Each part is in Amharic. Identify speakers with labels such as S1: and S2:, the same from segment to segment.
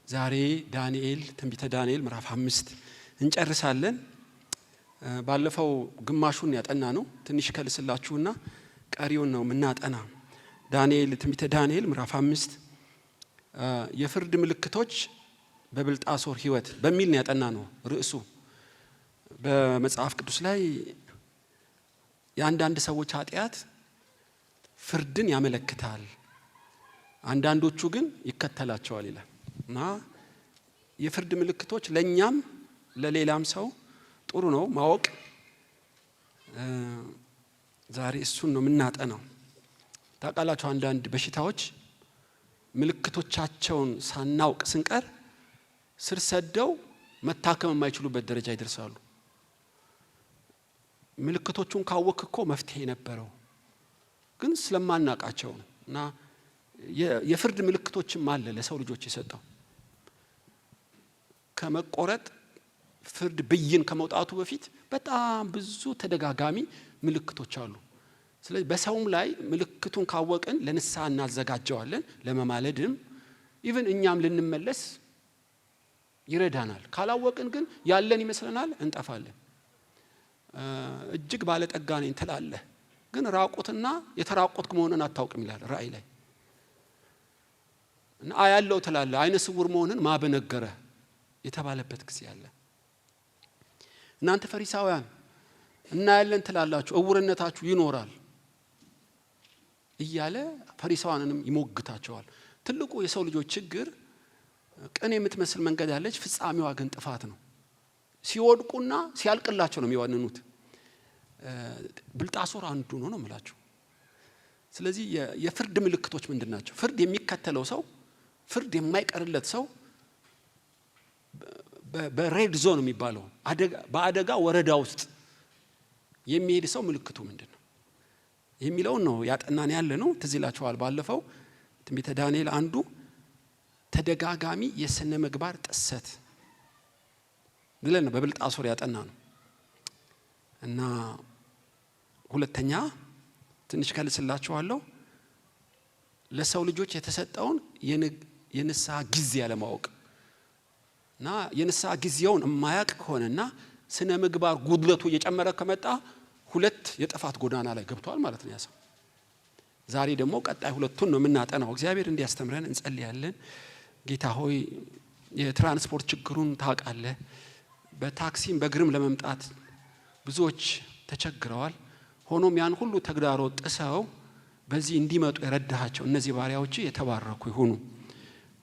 S1: ዛሬ ዳንኤል ትንቢተ ዳንኤል ምዕራፍ 5 እንጨርሳለን። ባለፈው ግማሹን ያጠና ነው። ትንሽ ከልስላችሁና ቀሪውን ነው ምናጠና። ዳንኤል ትንቢተ ዳንኤል ምዕራፍ 5 የፍርድ ምልክቶች በብልጣሶር ሕይወት በሚል ነው ያጠና ነው ርዕሱ። በመጽሐፍ ቅዱስ ላይ የአንዳንድ ሰዎች ኃጢአት ፍርድን ያመለክታል፣ አንዳንዶቹ ግን ይከተላቸዋል ይላል እና የፍርድ ምልክቶች ለኛም ለሌላም ሰው ጥሩ ነው ማወቅ። ዛሬ እሱን ነው የምናጠናው። ታውቃላችሁ አንዳንድ በሽታዎች ምልክቶቻቸውን ሳናውቅ ስንቀር ስር ሰደው መታከም የማይችሉበት ደረጃ ይደርሳሉ። ምልክቶቹን ካወቅ እኮ መፍትሄ ነበረው፣ ግን ስለማናቃቸው ነው። እና የፍርድ ምልክቶችም አለ ለሰው ልጆች የሰጠው። ከመቆረጥ ፍርድ ብይን ከመውጣቱ በፊት በጣም ብዙ ተደጋጋሚ ምልክቶች አሉ። ስለዚህ በሰውም ላይ ምልክቱን ካወቅን ለንስሐ እናዘጋጀዋለን፣ ለመማለድም ኢቭን እኛም ልንመለስ ይረዳናል። ካላወቅን ግን ያለን ይመስለናል፣ እንጠፋለን። እጅግ ባለጠጋ ነኝ ትላለህ፣ ግን ራቁትና የተራቆትክ መሆንን አታውቅም ይላል ራእይ ላይ። እና አያለው ትላለህ፣ አይነ ስውር መሆንን ማበነገረ የተባለበት ጊዜ አለ። እናንተ ፈሪሳውያን እናያለን ትላላችሁ፣ እውርነታችሁ ይኖራል እያለ ፈሪሳውያንንም ይሞግታቸዋል። ትልቁ የሰው ልጆች ችግር ቅን የምትመስል መንገድ ያለች ፍጻሜዋ ግን ጥፋት ነው። ሲወድቁና ሲያልቅላቸው ነው የሚዋንኑት። ብልጣሶር አንዱ ነው የምላችሁ። ስለዚህ የፍርድ ምልክቶች ምንድን ናቸው? ፍርድ የሚከተለው ሰው፣ ፍርድ የማይቀርለት ሰው በሬድ ዞን የሚባለው በአደጋ ወረዳ ውስጥ የሚሄድ ሰው ምልክቱ ምንድን ነው የሚለውን ነው ያጠናን ያለ ነው። ትዝ ይላችኋል ባለፈው ትንቢተ ዳንኤል አንዱ ተደጋጋሚ የስነ ምግባር ጥሰት ብለን ነው በብልጣሶር ያጠና ነው። እና ሁለተኛ ትንሽ ከልስላችኋለሁ ለሰው ልጆች የተሰጠውን የንስሐ ጊዜ ያለማወቅ እና የንስሐ ጊዜውን የማያውቅ ከሆነና ስነ ምግባር ጉድለቱ እየጨመረ ከመጣ ሁለት የጥፋት ጎዳና ላይ ገብቷል ማለት ነው ያ ሰው። ዛሬ ደግሞ ቀጣይ ሁለቱን ነው የምናጠናው። እግዚአብሔር እንዲያስተምረን እንጸልያለን። ጌታ ሆይ የትራንስፖርት ችግሩን ታውቃለህ። በታክሲም በእግርም ለመምጣት ብዙዎች ተቸግረዋል። ሆኖም ያን ሁሉ ተግዳሮት ጥሰው በዚህ እንዲመጡ የረዳሃቸው እነዚህ ባሪያዎች የተባረኩ ይሁኑ።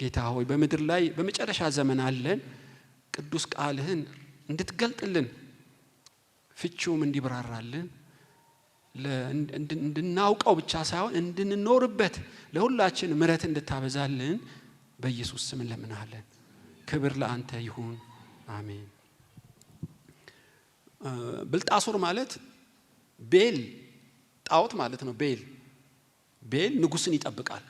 S1: ጌታ ሆይ በምድር ላይ በመጨረሻ ዘመን አለን፣ ቅዱስ ቃልህን እንድትገልጥልን ፍቺውም እንዲብራራልን እንድናውቀው ብቻ ሳይሆን እንድንኖርበት ለሁላችን ምሕረት እንድታበዛልን በኢየሱስ ስም እንለምናለን። ክብር ለአንተ ይሁን፣ አሜን። ብልጣሶር ማለት ቤል ጣዖት ማለት ነው። ቤል ንጉስን ይጠብቃል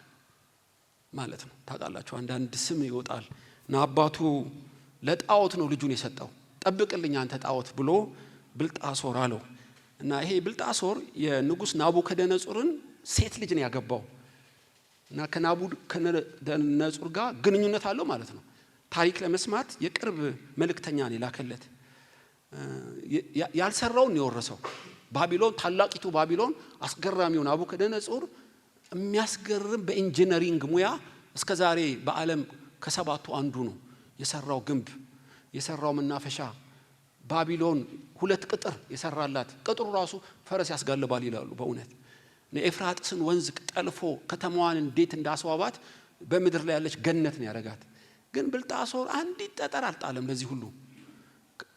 S1: ማለት ነው። ታውቃላችሁ አንዳንድ ስም ይወጣል እና አባቱ ለጣዖት ነው ልጁን የሰጠው። ጠብቅልኝ አንተ ጣዖት ብሎ ብልጣሶር አለው። እና ይሄ ብልጣሶር የንጉስ ናቡከደነጾርን ሴት ልጅ ነው ያገባው እና ከናቡከደነጾር ጋር ግንኙነት አለው ማለት ነው። ታሪክ ለመስማት የቅርብ መልእክተኛ ነው የላከለት። ያልሰራውን የወረሰው ባቢሎን፣ ታላቂቱ ባቢሎን፣ አስገራሚው ናቡከደነጾር የሚያስገርም በኢንጂነሪንግ ሙያ እስከዛሬ በዓለም ከሰባቱ አንዱ ነው። የሰራው ግንብ፣ የሰራው መናፈሻ ባቢሎን 2 ቅጥር የሰራላት፣ ቅጥሩ ራሱ ፈረስ ያስጋልባል ይላሉ። በእውነት የኤፍራጥስን ወንዝ ጠልፎ ከተማዋን እንዴት እንዳስዋባት በምድር ላይ ያለች ገነት ነው ያረጋት። ግን ብልጣሶር አንዲት ጠጠር አልጣለም። ለዚህ ሁሉ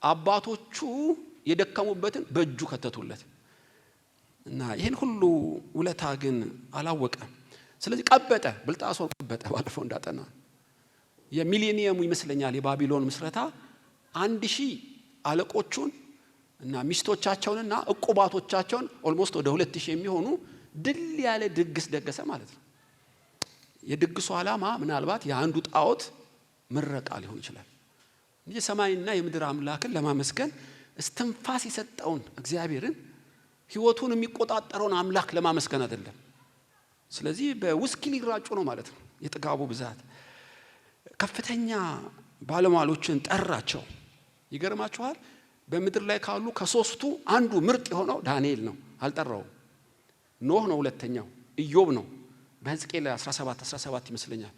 S1: አባቶቹ የደከሙበትን በእጁ ከተቱለት እና ይህን ሁሉ ውለታ ግን አላወቀም። ስለዚህ ቀበጠ፣ ብልጣሶር ቀበጠ። ባለፈው እንዳጠና የሚሊኒየሙ ይመስለኛል የባቢሎን ምስረታ 1000 አለቆቹን እና ሚስቶቻቸውንና ዕቁባቶቻቸውን ኦልሞስት ወደ 2000 የሚሆኑ ድል ያለ ድግስ ደገሰ ማለት ነው። የድግሱ ዓላማ ምናልባት የአንዱ ጣዖት ምረቃ ሊሆን ይችላል። የሰማይና የምድር አምላክን ለማመስገን እስትንፋስ የሰጠውን እግዚአብሔርን ሕይወቱን የሚቆጣጠረውን አምላክ ለማመስገን አይደለም። ስለዚህ በውስኪ ሊራጩ ነው ማለት ነው የጥጋቡ ብዛት። ከፍተኛ ባለሟሎችን ጠራቸው። ይገርማችኋል በምድር ላይ ካሉ ከሶስቱ አንዱ ምርጥ የሆነው ዳንኤል ነው። አልጠራውም። ኖህ ነው ሁለተኛው፣ ኢዮብ ነው። በሕዝቅኤል 17 ይመስለኛል።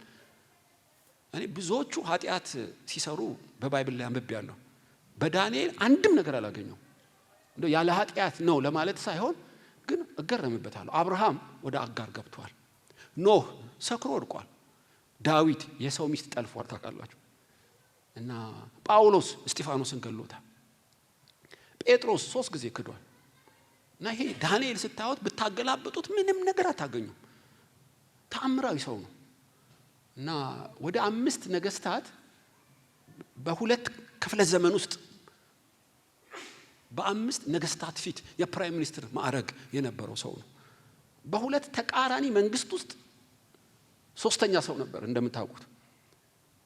S1: እኔ ብዙዎቹ ኃጢአት ሲሰሩ በባይብል ላይ አንብቤያለሁ። በዳንኤል አንድም ነገር አላገኘው። እንደው ያለ ኃጢአት ነው ለማለት ሳይሆን ግን እገረምበታለሁ። አብርሃም ወደ አጋር ገብቷል። ኖህ ሰክሮ ወድቋል። ዳዊት የሰው ሚስት ጠልፏል ታውቃላችሁ። እና ጳውሎስ እስጢፋኖስን ገሎታል። ጴጥሮስ 3 ጊዜ ክዷል። እና ይሄ ዳንኤል ስታዩት ብታገላብጡት ምንም ነገር አታገኙም። ተአምራዊ ሰው ነው። እና ወደ 5 ነገስታት በሁለት ክፍለ ዘመን ውስጥ በ5 ነገስታት ፊት የፕራይም ሚኒስትር ማዕረግ የነበረው ሰው ነው። በሁለት ተቃራኒ መንግስት ውስጥ ሶስተኛ ሰው ነበር እንደምታውቁት።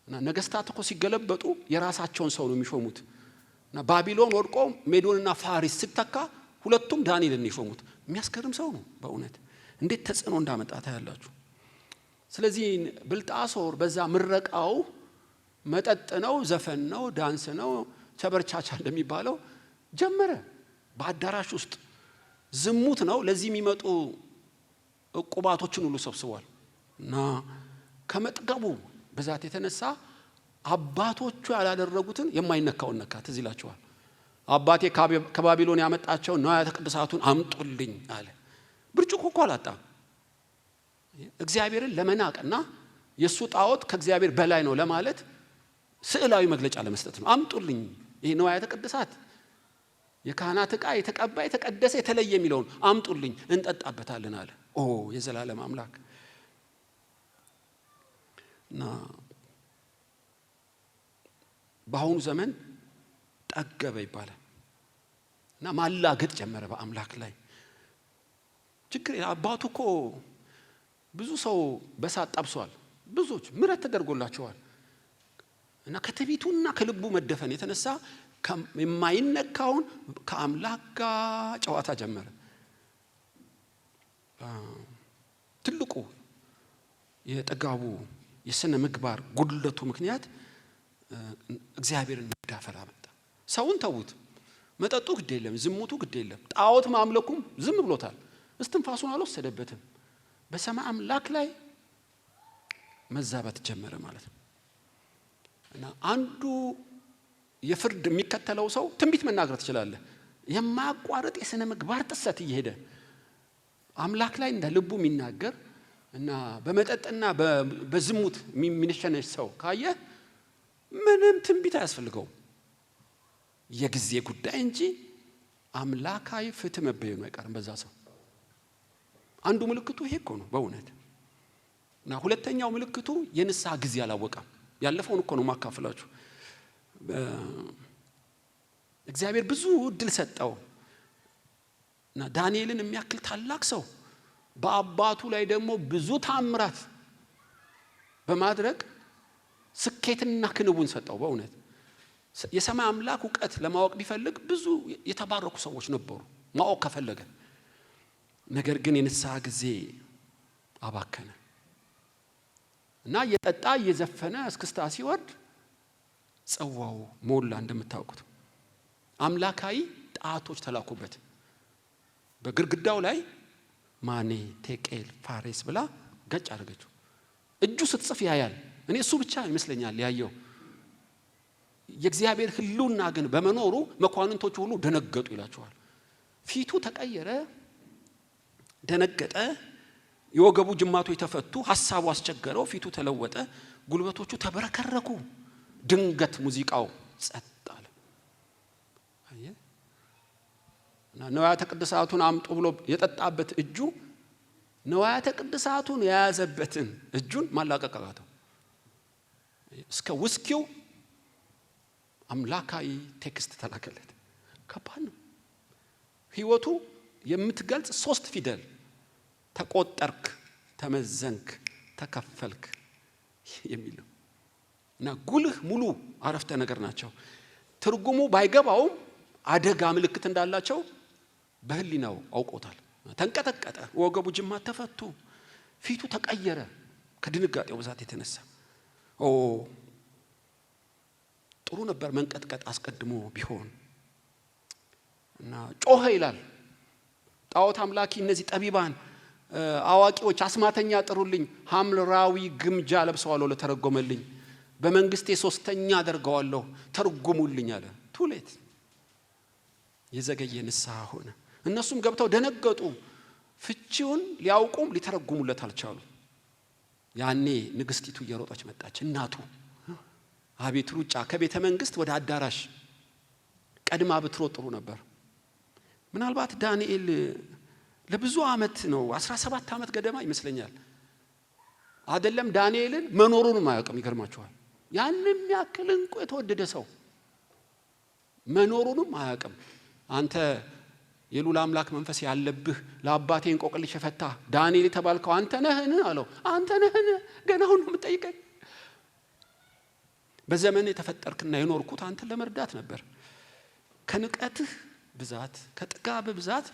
S1: እና ነገስታት እኮ ሲገለበጡ የራሳቸውን ሰው ነው የሚሾሙት። እና ባቢሎን ወድቆ ሜዶንና ፋሪስ ሲተካ ሁለቱም ዳንኤልን ይሾሙት። የሚያስገርም ሰው ነው በእውነት እንዴት ተጽዕኖ እንዳመጣ ታያላችሁ። ስለዚህ ብልጣሶር በዛ ምረቃው መጠጥ ነው፣ ዘፈን ነው፣ ዳንስ ነው፣ ቸበርቻቻ እንደሚባለው ጀመረ። በአዳራሽ ውስጥ ዝሙት ነው። ለዚህ የሚመጡ ዕቁባቶችን ሁሉ ሰብስቧል። እና ከመጥገቡ ብዛት የተነሳ አባቶቹ ያላደረጉትን የማይነካውን ነካ። ትዝ ይላችኋል። አባቴ ከባቢሎን ያመጣቸው ንዋያተ ቅድሳቱን አምጡልኝ አለ። ብርጭቆ እኮ አላጣም። እግዚአብሔርን ለመናቅና የሱ ጣዖት ከእግዚአብሔር በላይ ነው ለማለት ስዕላዊ መግለጫ ለመስጠት ነው። አምጡልኝ ይሄ ንዋያተ ቅድሳት የካህናት ዕቃ የተቀባ የተቀደሰ የተለየ የሚለውን አምጡልኝ እንጠጣበታለን አለ። ኦ የዘላለም አምላክ። እና በአሁኑ ዘመን ጠገበ ይባላል። እና ማላገጥ ጀመረ በአምላክ ላይ። ችግር አባቱ እኮ ብዙ ሰው በሳት ጠብሷል። ብዙዎች ምሕረት ተደርጎላቸዋል። እና ከትዕቢቱና ከልቡ መደፈን የተነሳ የማይነካውን ከአምላክ ጋር ጨዋታ ጀመረ። ትልቁ የጠጋቡ የስነ ምግባር ጉድለቱ ምክንያት እግዚአብሔርን መዳፈር አመጣ። ሰውን ተዉት፣ መጠጡ ግድ የለም፣ ዝሙቱ ግድ የለም፣ ጣዖት ማምለኩም ዝም ብሎታል። እስትንፋሱን አልወሰደበትም። በሰማይ አምላክ ላይ መዛባት ጀመረ ማለት ነው። እና አንዱ የፍርድ የሚከተለው ሰው ትንቢት መናገር ትችላለህ። የማያቋርጥ የስነ ምግባር ጥሰት እየሄደ አምላክ ላይ እንደ ልቡ የሚናገር እና በመጠጥና በዝሙት የሚነሸነሽ ሰው ካየ ምንም ትንቢት አያስፈልገው፣ የጊዜ ጉዳይ እንጂ አምላካዊ ፍትህ መበየኑ አይቀርም በዛ ሰው። አንዱ ምልክቱ ይሄ እኮ ነው በእውነት። እና ሁለተኛው ምልክቱ የንስሐ ጊዜ አላወቀም። ያለፈውን እኮ ነው ማካፈላችሁ። እግዚአብሔር ብዙ እድል ሰጠው እና ዳንኤልን የሚያክል ታላቅ ሰው በአባቱ ላይ ደግሞ ብዙ ታምራት በማድረግ ስኬትና ክንውን ሰጠው። በእውነት የሰማይ አምላክ ዕውቀት ለማወቅ ቢፈልግ ብዙ የተባረኩ ሰዎች ነበሩ ማወቅ ከፈለገ። ነገር ግን የንስሐ ጊዜ አባከነ እና እየጠጣ እየዘፈነ እስክስታ ሲወርድ ጽዋው ሞላ። እንደምታውቁት አምላካዊ ጣቶች ተላኩበት። በግርግዳው ላይ ማኔ ቴቄል ፋሬስ ብላ ገጭ አደረገችው። እጁ ስትጽፍ ያያል። እኔ እሱ ብቻ ይመስለኛል ያየው። የእግዚአብሔር ሕልውና ግን በመኖሩ መኳንንቶቹ ሁሉ ደነገጡ ይላቸዋል። ፊቱ ተቀየረ፣ ደነገጠ። የወገቡ ጅማቶች ተፈቱ። ሐሳቡ አስቸገረው። ፊቱ ተለወጠ። ጉልበቶቹ ተበረከረኩ። ድንገት ሙዚቃው ጸጥ አለ። እና ንዋያተ ቅድሳቱን አምጡ ብሎ የጠጣበት እጁ ንዋያተ ቅድሳቱን የያዘበትን እጁን ማላቀቅ አቃተው። እስከ ውስኪው አምላካዊ ቴክስት ተላከለት። ከባድ ነው። ህይወቱ የምትገልጽ 3 ፊደል ተቆጠርክ፣ ተመዘንክ፣ ተከፈልክ የሚለው እና ጉልህ ሙሉ አረፍተ ነገር ናቸው። ትርጉሙ ባይገባውም አደጋ ምልክት እንዳላቸው በህሊናው አውቆታል። ተንቀጠቀጠ። ወገቡ ጅማት ተፈቱ። ፊቱ ተቀየረ ከድንጋጤው ብዛት የተነሳ ጥሩ ነበር መንቀጥቀጥ አስቀድሞ ቢሆን እና ጮኸ ይላል። ጣዖት አምላኪ እነዚህ ጠቢባን አዋቂዎች አስማተኛ ጥሩልኝ፣ ሐምራዊ ግምጃ ለብሰዋለሁ ለተረጎመልኝ፣ በመንግስቴ ሶስተኛ አደርገዋለሁ ተርጉሙልኝ አለ። ቱሌት የዘገየ ንስሐ ሆነ። እነሱም ገብተው ደነገጡ። ፍቺውን ሊያውቁም ሊተረጉሙለት አልቻሉ። ያኔ ንግስቲቱ እየሮጠች መጣች። እናቱ አቤት ሩጫ! ከቤተ መንግስት ወደ አዳራሽ ቀድማ ብትሮጥ ጥሩ ነበር። ምናልባት ዳንኤል ለብዙ አመት ነው 17 አመት ገደማ ይመስለኛል አይደለም ዳንኤልን መኖሩንም አያውቅም። ይገርማችኋል። ያንንም ያክል እንቁ የተወደደ ሰው መኖሩንም አያውቅም። አንተ የሉላ አምላክ መንፈስ ያለብህ ለአባቴ እንቆቅልሽ ፈታ ዳንኤል የተባልከው አንተ ነህን አለው። አንተ ነህን? ገና አሁን ነው የምትጠይቀኝ? በዘመን የተፈጠርክና የኖርኩት አንተን ለመርዳት ነበር። ከንቀትህ ብዛት ከጥጋብ ብዛት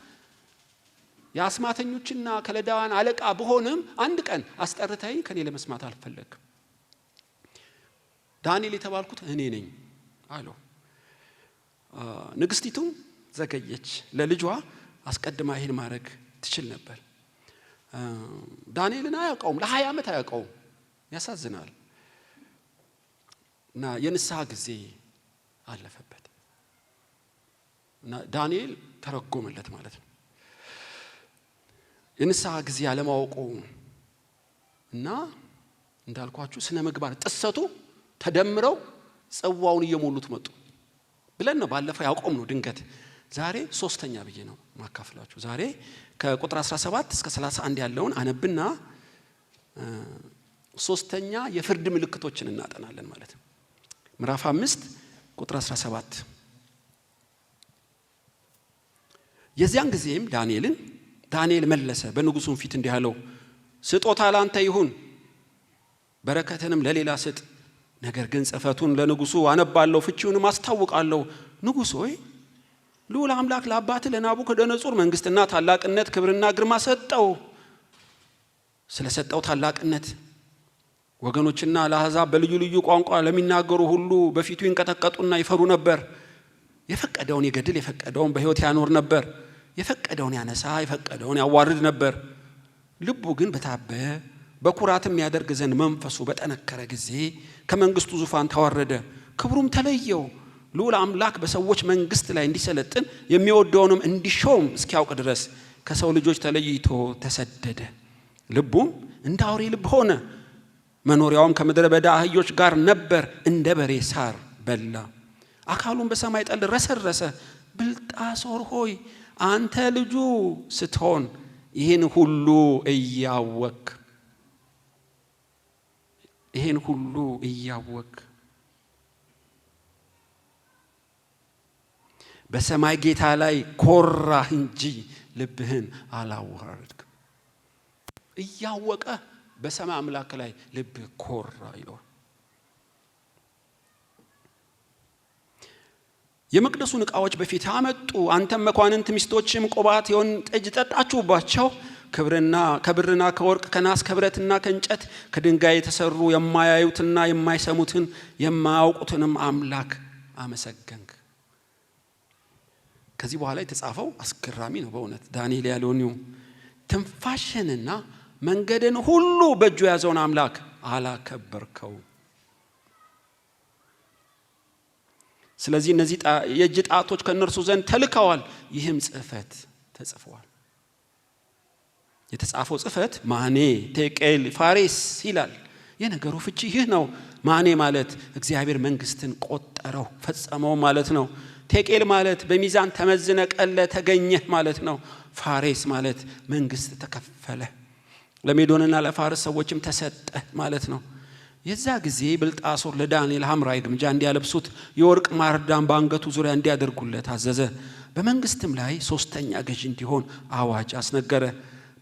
S1: የአስማተኞችና ከለዳዋን አለቃ በሆነም አንድ ቀን አስጠርተኝ ከኔ ለመስማት አልፈለግም። ዳንኤል የተባልኩት እኔ ነኝ አለው። ንግስቲቱም ዘገየች። ለልጇ አስቀድማ ይሄን ማድረግ ትችል ነበር። ዳንኤልን አያውቀውም፣ ለ20 አመት አያውቀውም። ያሳዝናል። እና የንስሐ ጊዜ አለፈበት እና ዳንኤል ተረጎመለት ማለት ነው። የንስሐ ጊዜ ያለማወቁ እና እንዳልኳችሁ ስነ ምግባር ጥሰቱ ተደምረው ጽዋውን እየሞሉት መጡ ብለን ነው ባለፈው ያቆም ነው። ድንገት ዛሬ ሶስተኛ ብዬ ነው ማካፈላችሁ። ዛሬ ከቁጥር 17 እስከ 31 ያለውን አነብና ሶስተኛ የፍርድ ምልክቶችን እናጠናለን ማለት ነው። ምዕራፍ 5 ቁጥር 17 የዚያን ጊዜም ዳንኤል መለሰ በንጉሡም ፊት እንዲህ አለው፣ ስጦታ ላንተ ይሁን፣ በረከትንም ለሌላ ስጥ። ነገር ግን ጽሕፈቱን ለንጉሡ አነባለሁ፣ ፍቺውንም አስታውቃለሁ። ንጉሥ ሆይ ልዑል አምላክ ለአባትህ ለናቡከደነፆር መንግስትና ታላቅነት ክብርና ግርማ ሰጠው። ስለሰጠው ታላቅነት ወገኖችና ለአሕዛብ በልዩ ልዩ ቋንቋ ለሚናገሩ ሁሉ በፊቱ ይንቀጠቀጡና ይፈሩ ነበር። የፈቀደውን ይገድል፣ የፈቀደውን በሕይወት ያኖር ነበር። የፈቀደውን ያነሳ፣ የፈቀደውን ያዋርድ ነበር። ልቡ ግን በታበየ በኩራትም ያደርግ ዘንድ መንፈሱ በጠነከረ ጊዜ ከመንግስቱ ዙፋን ተዋረደ፣ ክብሩም ተለየው። ልዑል አምላክ በሰዎች መንግስት ላይ እንዲሰለጥን የሚወደውንም እንዲሾም እስኪያውቅ ድረስ ከሰው ልጆች ተለይቶ ተሰደደ። ልቡም እንደ አውሬ ልብ ሆነ፣ መኖሪያውም ከምድረ በዳ አህዮች ጋር ነበር። እንደ በሬ ሳር በላ፣ አካሉም በሰማይ ጠል ረሰረሰ። ብልጣሶር ሆይ አንተ ልጁ ስትሆን ይህን ሁሉ እያወክ በሰማይ ጌታ ላይ ኮራህ እንጂ ልብህን አላዋረድክም። እያወቀ በሰማይ አምላክ ላይ ልብህ ኮራ ይለዋል። የመቅደሱን ዕቃዎች በፊት አመጡ። አንተም መኳንንት ሚስቶችም ቆባት የወይን ጠጅ ጠጣችሁባቸው። ከብርና ከወርቅ ከናስ ከብረትና ከእንጨት ከድንጋይ የተሰሩ የማያዩትና የማይሰሙትን የማያውቁትንም አምላክ አመሰገንክ። ከዚህ በኋላ የተጻፈው አስገራሚ ነው በእውነት። ዳንኤል ያለውን ትንፋሽንና መንገድን ሁሉ በእጁ የያዘውን አምላክ አላከበርከው። ስለዚህ እነዚህ የእጅ ጣቶች ከእነርሱ ዘንድ ተልከዋል፣ ይህም ጽሕፈት ተጽፏል። የተጻፈው ጽሕፈት ማኔ ቴቄል ፋሬስ ይላል። የነገሩ ፍቺ ይህ ነው። ማኔ ማለት እግዚአብሔር መንግስትን ቆጠረው ፈጸመው ማለት ነው። ቴቄል ማለት በሚዛን ተመዝነ ቀለ ተገኘ ማለት ነው። ፋሬስ ማለት መንግስት ተከፈለ፣ ለሜዶንና ለፋርስ ሰዎችም ተሰጠ ማለት ነው። የዛ ጊዜ ብልጣሶር ለዳንኤል ሐምራዊ ግምጃ እንዲያለብሱት የወርቅ ማርዳን በአንገቱ ዙሪያ እንዲያደርጉለት አዘዘ። በመንግስትም ላይ ሶስተኛ ገዥ እንዲሆን አዋጅ አስነገረ።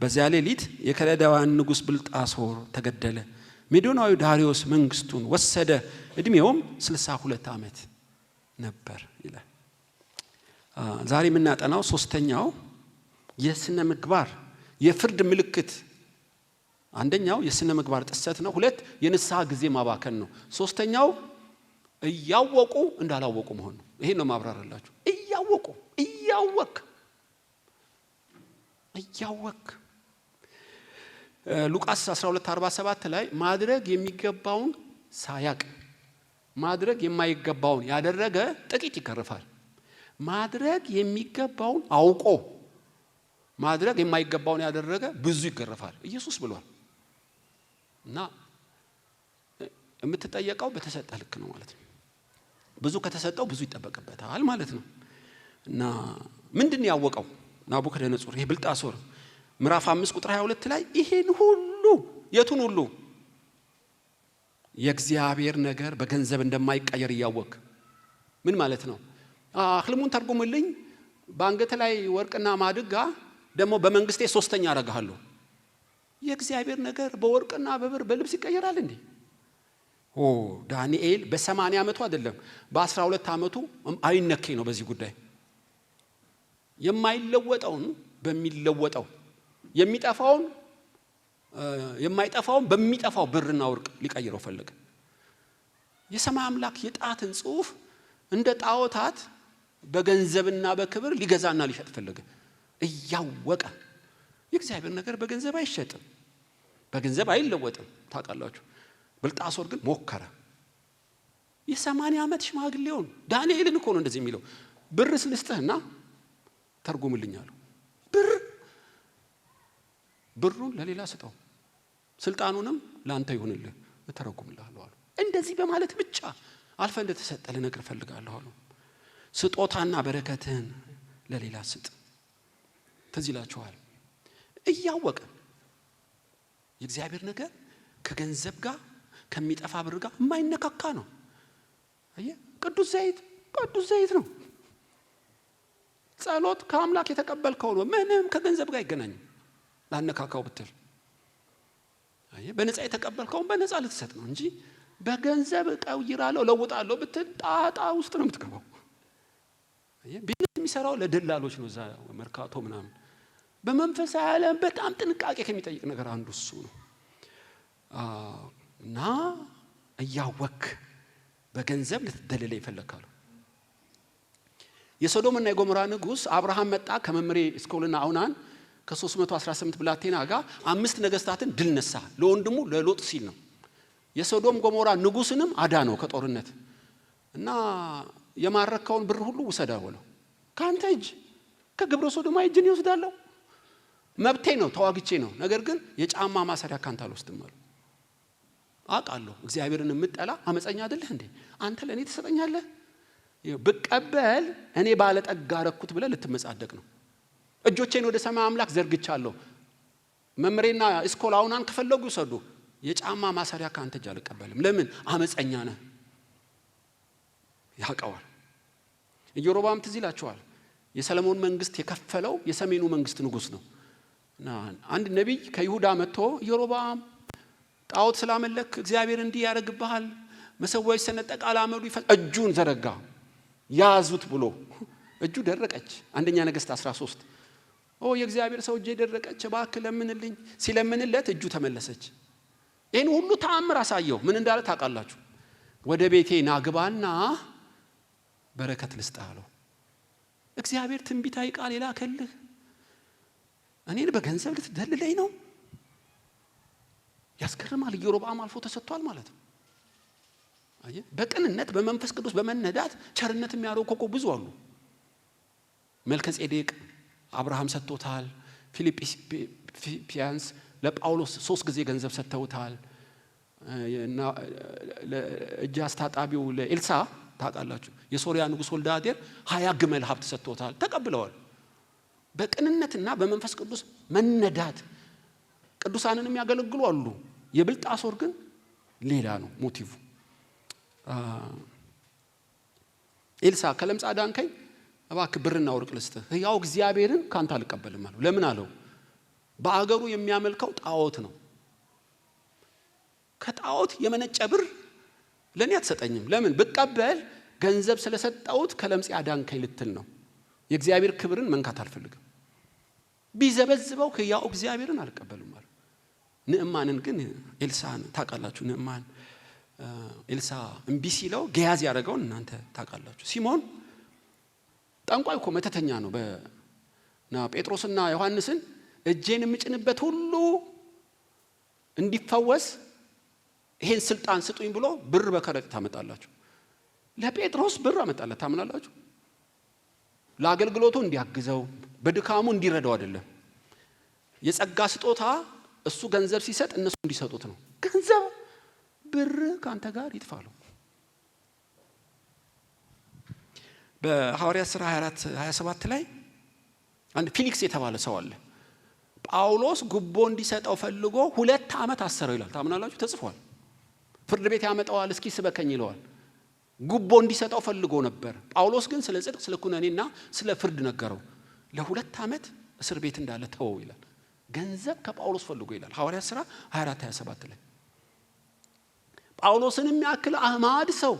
S1: በዚያ ሌሊት የከለዳውያን ንጉሥ ብልጣሶር ተገደለ። ሜዶናዊ ዳሪዮስ መንግስቱን ወሰደ። እድሜውም 62 ዓመት ነበር ይላል። ዛሬ የምናጠናው ሶስተኛው የስነ ምግባር የፍርድ ምልክት አንደኛው የስነ ምግባር ጥሰት ነው። ሁለት የንስሐ ጊዜ ማባከን ነው። ሶስተኛው እያወቁ እንዳላወቁ መሆን ነው። ይሄን ነው ማብራራላችሁ። እያወቅ ሉቃስ 12:47 ላይ ማድረግ የሚገባውን ሳያቅ ማድረግ የማይገባውን ያደረገ ጥቂት ይከረፋል። ማድረግ የሚገባውን አውቆ ማድረግ የማይገባውን ያደረገ ብዙ ይገረፋል ኢየሱስ ብሏል። እና የምትጠየቀው በተሰጠ ልክ ነው ማለት ነው። ብዙ ከተሰጠው ብዙ ይጠበቅበታል ማለት ነው። እና ምንድነው ያወቀው ናቡከደነጾር? ይሄ ብልጣሶር ምዕራፍ 5 ቁጥር 22 ላይ ይሄን ሁሉ የቱን ሁሉ የእግዚአብሔር ነገር በገንዘብ እንደማይቀየር እያወቅ ምን ማለት ነው? ህልሙን ተርጉምልኝ። በአንገት ላይ ወርቅና ማድጋ ደግሞ በመንግስቴ ሶስተኛ አረጋለሁ። የእግዚአብሔር ነገር በወርቅና በብር በልብስ ይቀየራል እንዴ? ዳንኤል በ80 ዓመቱ አይደለም በ12 ዓመቱ አይነኬ ነው በዚህ ጉዳይ። የማይለወጠውን በሚለወጠው የሚጠፋውን የማይጠፋውን በሚጠፋው ብርና ወርቅ ሊቀይረው ፈለገ። የሰማይ አምላክ የጣትን ጽሑፍ እንደ ጣዖታት በገንዘብና በክብር ሊገዛና ሊሸጥ ፈለገ። እያወቀ የእግዚአብሔር ነገር በገንዘብ አይሸጥም፣ በገንዘብ አይለወጥም። ታውቃላችሁ። ብልጣሶር ግን ሞከረ። የ80 ዓመት ሽማግሌውን ዳንኤልን እኮ ነው እንደዚህ የሚለው። ብር ስልስጥህና ተርጉምልኛለሁ። ብሩን ለሌላ ስጠው፣ ስልጣኑንም ላንተ ይሁንልህ፣ እተረጉምልሃለሁ አሉ። እንደዚህ በማለት ብቻ አልፈ እንደተሰጠ ልነግር ፈልጋለሁ አሉ። ስጦታና በረከትህን ለሌላ ስጥ። ትዝ ይላችኋል። እያወቀ የእግዚአብሔር ነገር ከገንዘብ ጋር ከሚጠፋ ብር ጋር የማይነካካ ነው። አየ ቅዱስ ዘይት ነው። ጸሎት ከአምላክ የተቀበልከው ነው። ምንም ከገንዘብ ጋር አይገናኝም። ላነካካው ብትል አየ በነፃ የተቀበልከው በነፃ ልትሰጥ ነው እንጂ በገንዘብ ቀይራለሁ ለውጣለሁ ብትል ጣጣ ውስጥ ነው የምትገባው። አየ ቢዝነስ የሚሰራው ለደላሎች ነው እዛ መርካቶ ምናምን። በመንፈሳዊ ዓለም በጣም ጥንቃቄ ከሚጠይቅ ነገር አንዱ እሱ ነው። እና እያወክ በገንዘብ ልትደለለ ይፈልጋሉ። የሶዶምና የጎሞራ ንጉስ አብርሃም መጣ ከመምሬ እስኮልና አውናን ከ318 ብላቴና ጋር 5 ነገስታትን ድል ነሳ። ለወንድሙ ለሎጥ ሲል ነው። የሶዶም ጎሞራ ንጉስንም አዳነው ከጦርነት። እና የማረከውን ብር ሁሉ ውሰዳው ነው። ካንተ እጅ ከግብረ ሶዶማ እጅን ይወስዳለሁ። መብቴ ነው፣ ተዋግቼ ነው። ነገር ግን የጫማ ማሰሪያ ካንተ አልወስድም አለ። አውቃለሁ እግዚአብሔርን የምጠላ አመፀኛ አይደለህ እንዴ? አንተ ለኔ ትሰጠኛለህ? ብቀበል እኔ ባለጠጋ ረኩት ብለህ ልትመጻደቅ ነው። እጆቼን ወደ ሰማይ አምላክ ዘርግቻለሁ። መምሬና እስኮላውናን ከፈለጉ ይሰዱ። የጫማ ማሰሪያ ካንተ እጅ አልቀበልም። ለምን? አመፀኛ ነህ። ያውቀዋል። ኢዮሮብዓም ትዝ ይላችኋል። የሰለሞን መንግስት የከፈለው የሰሜኑ መንግስት ንጉስ ነው። እና አንድ ነቢይ ከይሁዳ መጥቶ ኢዮሮብዓም ጣዖት ስላመለክ እግዚአብሔር እንዲህ ያደርግብሃል፣ መሰዊያው ይሰነጠቃል፣ አመዱ እጁን ዘረጋ። ያዙት ብሎ እጁ ደረቀች። አንደኛ ነገሥት 13 የእግዚአብሔር ሰው እጄ ደረቀች እባክህ ለምንልኝ ሲለምንለት እጁ ተመለሰች። ይሄን ሁሉ ተአምር አሳየው። ምን እንዳለ ታውቃላችሁ? ወደ ቤቴ ናግባና በረከት ልስጥህ አለው። እግዚአብሔር ትንቢታዊ ቃል የላከልህ እኔን በገንዘብ ልትደልለኝ ነው? ያስገርማል። ኢዮሮብዓም አልፎ ተሰጥቷል ማለት ነው። አየ በቅንነት በመንፈስ ቅዱስ በመነዳት ቸርነት የሚያደርጉ እኮ ብዙ አሉ። መልከጼዴቅ አብርሃም ሰጥቶታል። ፊልጵያንስ ለጳውሎስ 3 ጊዜ ገንዘብ ሰጥተውታል። እና ለእጅ አስታጣቢው ለኤልሳ ታውቃላችሁ የሶሪያ ንጉስ ወልደ አዴር 20 ግመል ሀብት ሰጥቶታል። ተቀብለዋል። በቅንነትና በመንፈስ ቅዱስ መነዳት ቅዱሳንን የሚያገለግሉ አሉ። የብልጣሶር ግን ሌላ ነው ሞቲቭ። ኤልሳ ከለምጽ አዳንከኝ እባክህ ብርና ወርቅ ልስጥህ፣ ያው እግዚአብሔርን ካንተ አልቀበልም አለው። ለምን አለው? በአገሩ የሚያመልከው ጣዖት ነው። ከጣዖት የመነጨ ብር ለኔ አትሰጠኝም። ለምን? ብቀበል ገንዘብ ስለሰጠውት ከለምጽ አዳንከኝ ልትል ነው። የእግዚአብሔር ክብርን መንካት አልፈልግም። ቢዘበዝበው ያው እግዚአብሔርን አልቀበልም አለው። ንዕማንን ግን ኤልሳን ታውቃላችሁ። ንዕማን ኤልሳ እምቢ ሲለው ገያዝ ያደረገውን እናንተ ታውቃላችሁ። ሲሞን ጠንቋይ እኮ መተተኛ ነው። በና ጴጥሮስና ዮሐንስን እጄን የምጭንበት ሁሉ እንዲፈወስ ይሄን ስልጣን ስጡኝ ብሎ ብር በከረጢት ታመጣላችሁ። ለጴጥሮስ ብር አመጣለት። ታምናላችሁ? ለአገልግሎቱ እንዲያግዘው በድካሙ እንዲረዳው አይደለም። የጸጋ ስጦታ እሱ ገንዘብ ሲሰጥ እነሱ እንዲሰጡት ነው። ገንዘብ ብር ካንተ ጋር ይጥፋሉ። በሐዋርያት ሥራ 24:27 ላይ አንድ ፊሊክስ የተባለ ሰው አለ። ጳውሎስ ጉቦ እንዲሰጠው ፈልጎ 2 ዓመት አሰረው ይላል። ታምናላችሁ? ተጽፏል። ፍርድ ቤት ያመጣዋል። እስኪ ስበከኝ ይለዋል። ጉቦ እንዲሰጠው ፈልጎ ነበር። ጳውሎስ ግን ስለ ጽድቅ፣ ስለ ኩነኔና ስለ ፍርድ ነገረው። ለ2 ዓመት እስር ቤት እንዳለ ተወው ይላል። ገንዘብ ከጳውሎስ ፈልጎ ይላል ሐዋርያት ሥራ 24:27 ላይ። ጳውሎስን የሚያክል አህማድ ሰው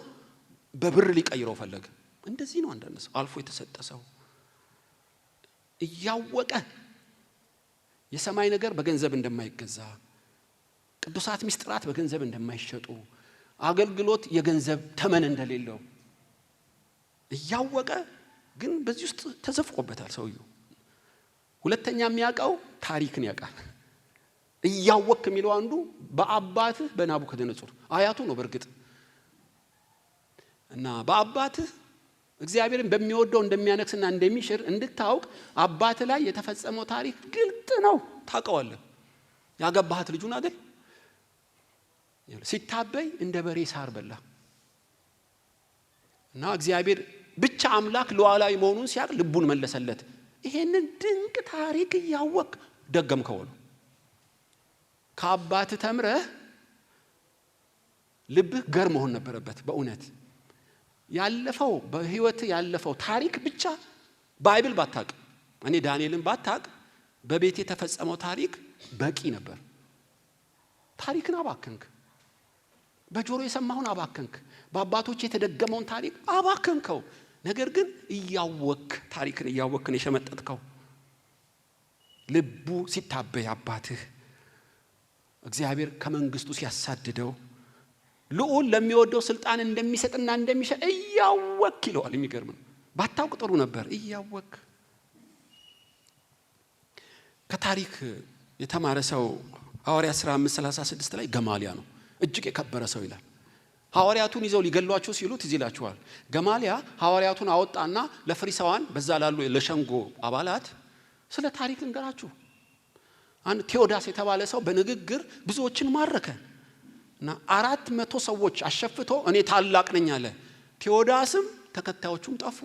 S1: በብር ሊቀይረው ፈለገ። እንደዚህ ነው አንዳንድ ሰው አልፎ የተሰጠ ሰው እያወቀ የሰማይ ነገር በገንዘብ እንደማይገዛ፣ ቅዱሳት ምስጢራት በገንዘብ እንደማይሸጡ፣ አገልግሎት የገንዘብ ተመን እንደሌለው እያወቀ ግን በዚህ ውስጥ ተዘፍቆበታል ሰውየው። ሁለተኛ የሚያውቀው ታሪክን ያውቃል። እያወቅ የሚለው አንዱ በአባትህ በናቡከደነጾር አያቱ ነው በርግጥ እና በአባትህ እግዚአብሔርን በሚወደው እንደሚያነክስና እንደሚሽር እንድታውቅ አባት ላይ የተፈጸመው ታሪክ ግልጥ ነው። ታውቀዋለህ። ያገባሃት ልጁን አይደል? ሲታበይ እንደ በሬ ሳር በላ እና እግዚአብሔር ብቻ አምላክ ሉዓላዊ መሆኑን ሲያውቅ ልቡን መለሰለት። ይሄንን ድንቅ ታሪክ እያወቅ ደገምከው ነው። ከአባት ተምረህ ልብህ ገር መሆን ነበረበት። በእውነት ያለፈው በህይወት ያለፈው ታሪክ ብቻ ባይብል ባታቅ፣ እኔ ዳንኤልን ባታቅ በቤት የተፈጸመው ታሪክ በቂ ነበር። ታሪክን አባከንክ። በጆሮ የሰማሁን አባከንክ። በአባቶች የተደገመውን ታሪክ አባከንከው። ነገር ግን እያወክ ታሪክን እያወክን የሸመጠጥከው ልቡ ሲታበይ አባትህ እግዚአብሔር ከመንግስቱ ሲያሳድደው ልዑል ለሚወደው ስልጣን እንደሚሰጥና እንደሚሸጥ እያወክ ይለዋል። የሚገርም ነው። ባታውቅ ጥሩ ነበር። እያወክ ከታሪክ የተማረ ሰው ሐዋርያት ሥራ 5:36 ላይ ገማልያ ነው። እጅግ የከበረ ሰው ይላል። ሐዋርያቱን ይዘው ሊገሏቸው ሲሉት ይላቸዋል። ገማልያ ሐዋርያቱን አወጣና ለፈሪሳውያን በዛ ላሉ ለሸንጎ አባላት ስለ ታሪክ እንገራችሁ። አንድ ቴዎዳስ የተባለ ሰው በንግግር ብዙዎችን ማረከ እና 400 ሰዎች አሸፍቶ እኔ ታላቅ ነኝ አለ። ቴዎዳስም ተከታዮቹም ጠፉ።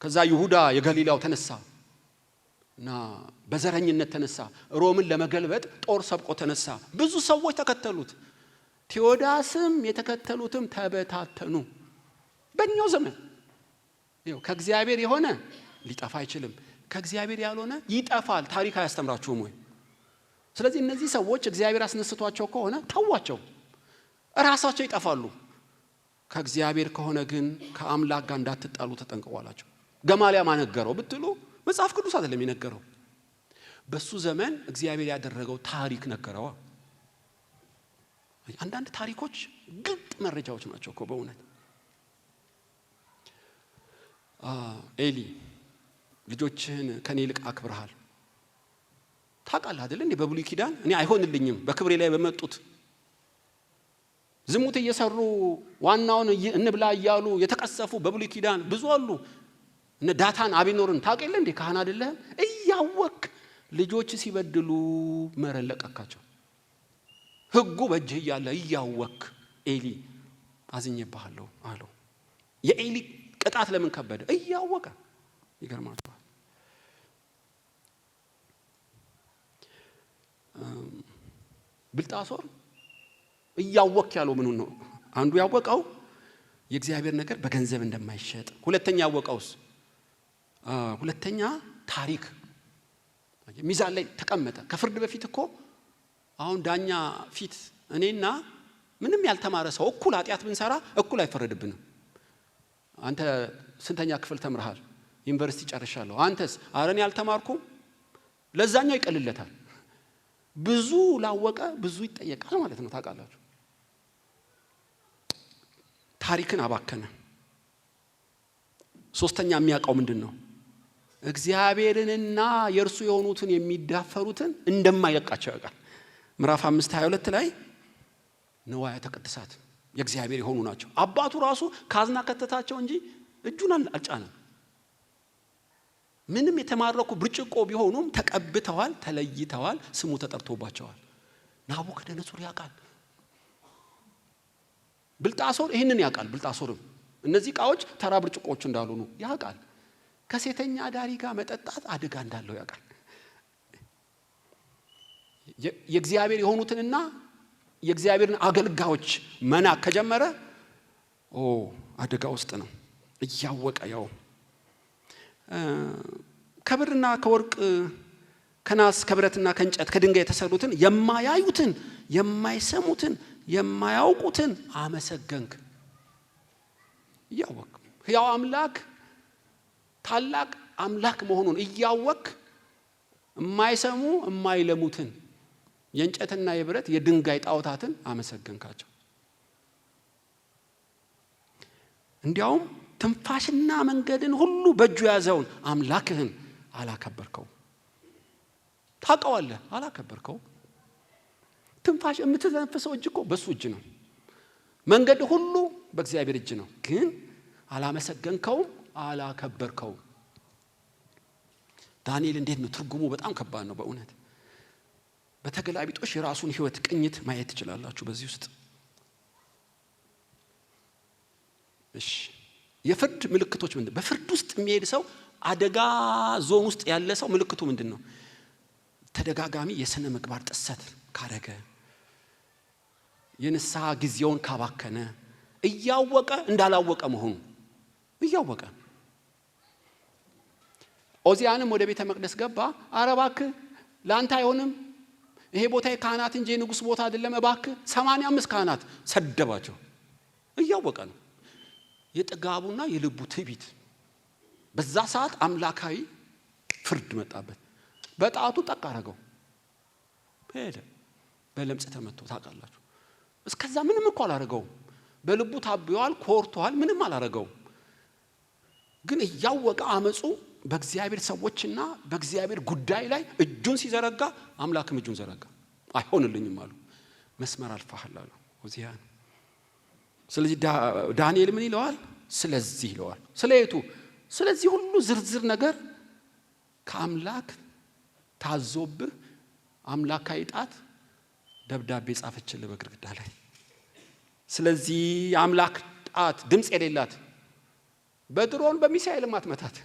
S1: ከዛ ይሁዳ የገሊላው ተነሳ እና በዘረኝነት ተነሳ። ሮምን ለመገልበጥ ጦር ሰብቆ ተነሳ። ብዙ ሰዎች ተከተሉት። ቴዎዳስም የተከተሉትም ተበታተኑ። በእኛው ዘመን ከእግዚአብሔር የሆነ ሊጠፋ አይችልም፣ ከእግዚአብሔር ያልሆነ ይጠፋል። ታሪክ አያስተምራችሁም ወይ? ስለዚህ እነዚህ ሰዎች እግዚአብሔር አስነስቷቸው ከሆነ ተዋቸው፣ ራሳቸው ይጠፋሉ። ከእግዚአብሔር ከሆነ ግን ከአምላክ ጋር እንዳትጣሉ ተጠንቀቋላቸው። ገማልያ ማነገረው ብትሉ መጽሐፍ ቅዱስ አይደለም የነገረው። በሱ ዘመን እግዚአብሔር ያደረገው ታሪክ ነገረዋ። አንዳንድ ታሪኮች ግልጥ መረጃዎች ናቸው እኮ በእውነት። ኤሊ ልጆችህን ከኔ ይልቅ አክብረሃል። ታውቃለህ አይደል? እንዴ በብሉይ ኪዳን እኔ አይሆንልኝም በክብሬ ላይ በመጡት ዝሙት እየሰሩ ዋናውን እንብላ እያሉ የተቀሰፉ በብሉይ ኪዳን ብዙ አሉ። እነ ዳታን አቢኖርን ታውቅ የለ እንዴ? ካህን አይደለህም? እያወክ ልጆች ሲበድሉ መረን ለቀካቸው። ህጉ በእጅህ እያለ እያወክ ኤሊ አዝኜብሃለሁ አለው። የኤሊ ቅጣት ለምን ከበደ? እያወቀ። ይገርማችኋል። ብልጣሶር እያወክ ያለው ምኑን ነው? አንዱ ያወቀው የእግዚአብሔር ነገር በገንዘብ እንደማይሸጥ። ሁለተኛ ያወቀውስ ሁለተኛ ታሪክ ሚዛን ላይ ተቀመጠ። ከፍርድ በፊት እኮ አሁን ዳኛ ፊት እኔና ምንም ያልተማረ ሰው እኩል ኃጢአት ብንሰራ እኩል አይፈረድብንም። አንተ ስንተኛ ክፍል ተምረሃል? ዩኒቨርሲቲ ጨርሻለሁ። አንተስ? አረን ያልተማርኩም። ለዛኛው ይቀልለታል። ብዙ ላወቀ ብዙ ይጠየቃል ማለት ነው። ታውቃላችሁ። ታሪክን አባከነ። ሶስተኛ የሚያውቀው ምንድነው? እግዚአብሔርንና የእርሱ የሆኑትን የሚዳፈሩትን እንደማይለቃቸው ያውቃል። ምዕራፍ 5:22 ላይ ንዋያተ ቅድሳት የእግዚአብሔር የሆኑ ናቸው። አባቱ ራሱ ካዝና ከተታቸው እንጂ እጁን አልጫነም። ምንም የተማረኩ ብርጭቆ ቢሆኑም ተቀብተዋል፣ ተለይተዋል፣ ስሙ ተጠርቶባቸዋል። ናቡከደነጾር ያውቃል። ብልጣሶር ይህንን ያውቃል። ብልጣሶርም እነዚህ ዕቃዎች ተራ ብርጭቆዎች እንዳልሆኑ ያውቃል። ከሴተኛ አዳሪ ጋር መጠጣት አደጋ እንዳለው ያውቃል። የእግዚአብሔር የሆኑትንና የእግዚአብሔርን አገልጋዮች መናቅ ከጀመረ አደጋ ውስጥ ነው። እያወቀ ያው ከብርና ከወርቅ ከናስ ከብረትና ከእንጨት ከድንጋይ የተሰሩትን የማያዩትን የማይሰሙትን የማያውቁትን አመሰገንክ። እያወቅ ሕያው አምላክ ታላቅ አምላክ መሆኑን እያወቅ የማይሰሙ የማይለሙትን የእንጨትና የብረት የድንጋይ ጣዖታትን አመሰገንካቸው። እንዲያውም ትንፋሽና መንገድን ሁሉ በእጁ ያዘውን አምላክህን አላከበርከው። ታውቀዋለህ፣ አላከበርከው። ትንፋሽ የምትተነፍሰው እጅ እኮ በሱ እጅ ነው። መንገድ ሁሉ በእግዚአብሔር እጅ ነው። ግን አላመሰገንከውም፣ አላከበርከው። ዳንኤል እንዴት ነው? ትርጉሙ በጣም ከባድ ነው በእውነት። በተገላቢጦሽ የራሱን ህይወት ቅኝት ማየት ትችላላችሁ በዚህ ውስጥ። እሺ የፍርድ ምልክቶች ምንድነው? በፍርድ ውስጥ የሚሄድ ሰው አደጋ ዞን ውስጥ ያለ ሰው ምልክቱ ምንድነው? ተደጋጋሚ የሥነ ምግባር ጥሰት ካረገ፣ የንስሐ ጊዜውን ካባከነ፣ እያወቀ እንዳላወቀ መሆኑ እያወቀ። ኦዚያንም ወደ ቤተ መቅደስ ገባ። ኧረ እባክህ ላንተ አይሆንም፣ ይሄ ቦታ የካህናት እንጂ የንጉስ ቦታ አይደለም፣ እባክህ 85 ካህናት ሰደባቸው። እያወቀ ነው። የጥጋቡና የልቡ ትዕቢት በዛ ሰዓት አምላካዊ ፍርድ መጣበት። በጣቱ ጠቅ አረገው፣ ሄደ። በለምጽ ተመቶ ታውቃላችሁ። እስከዛ ምንም እኮ አላረገውም። በልቡ ታብዮአል፣ ኮርቷል፣ ምንም አላረገውም። ግን እያወቀ አመጹ በእግዚአብሔር ሰዎችና በእግዚአብሔር ጉዳይ ላይ እጁን ሲዘረጋ አምላክም እጁን ዘረጋ። አይሆንልኝም አሉ። መስመር አልፋሃል አሉ ኦዚያን። ስለዚህ ዳንኤል ምን ይለዋል? ስለዚህ ይለዋል። ስለየቱ? ስለዚህ ሁሉ ዝርዝር ነገር ከአምላክ ታዞብህ አምላካዊ ጣት ደብዳቤ ጻፈችልህ በግድግዳ ላይ። ስለዚህ የአምላክ ጣት ድምፅ የሌላት በድሮን በሚሳኤል ማትመታት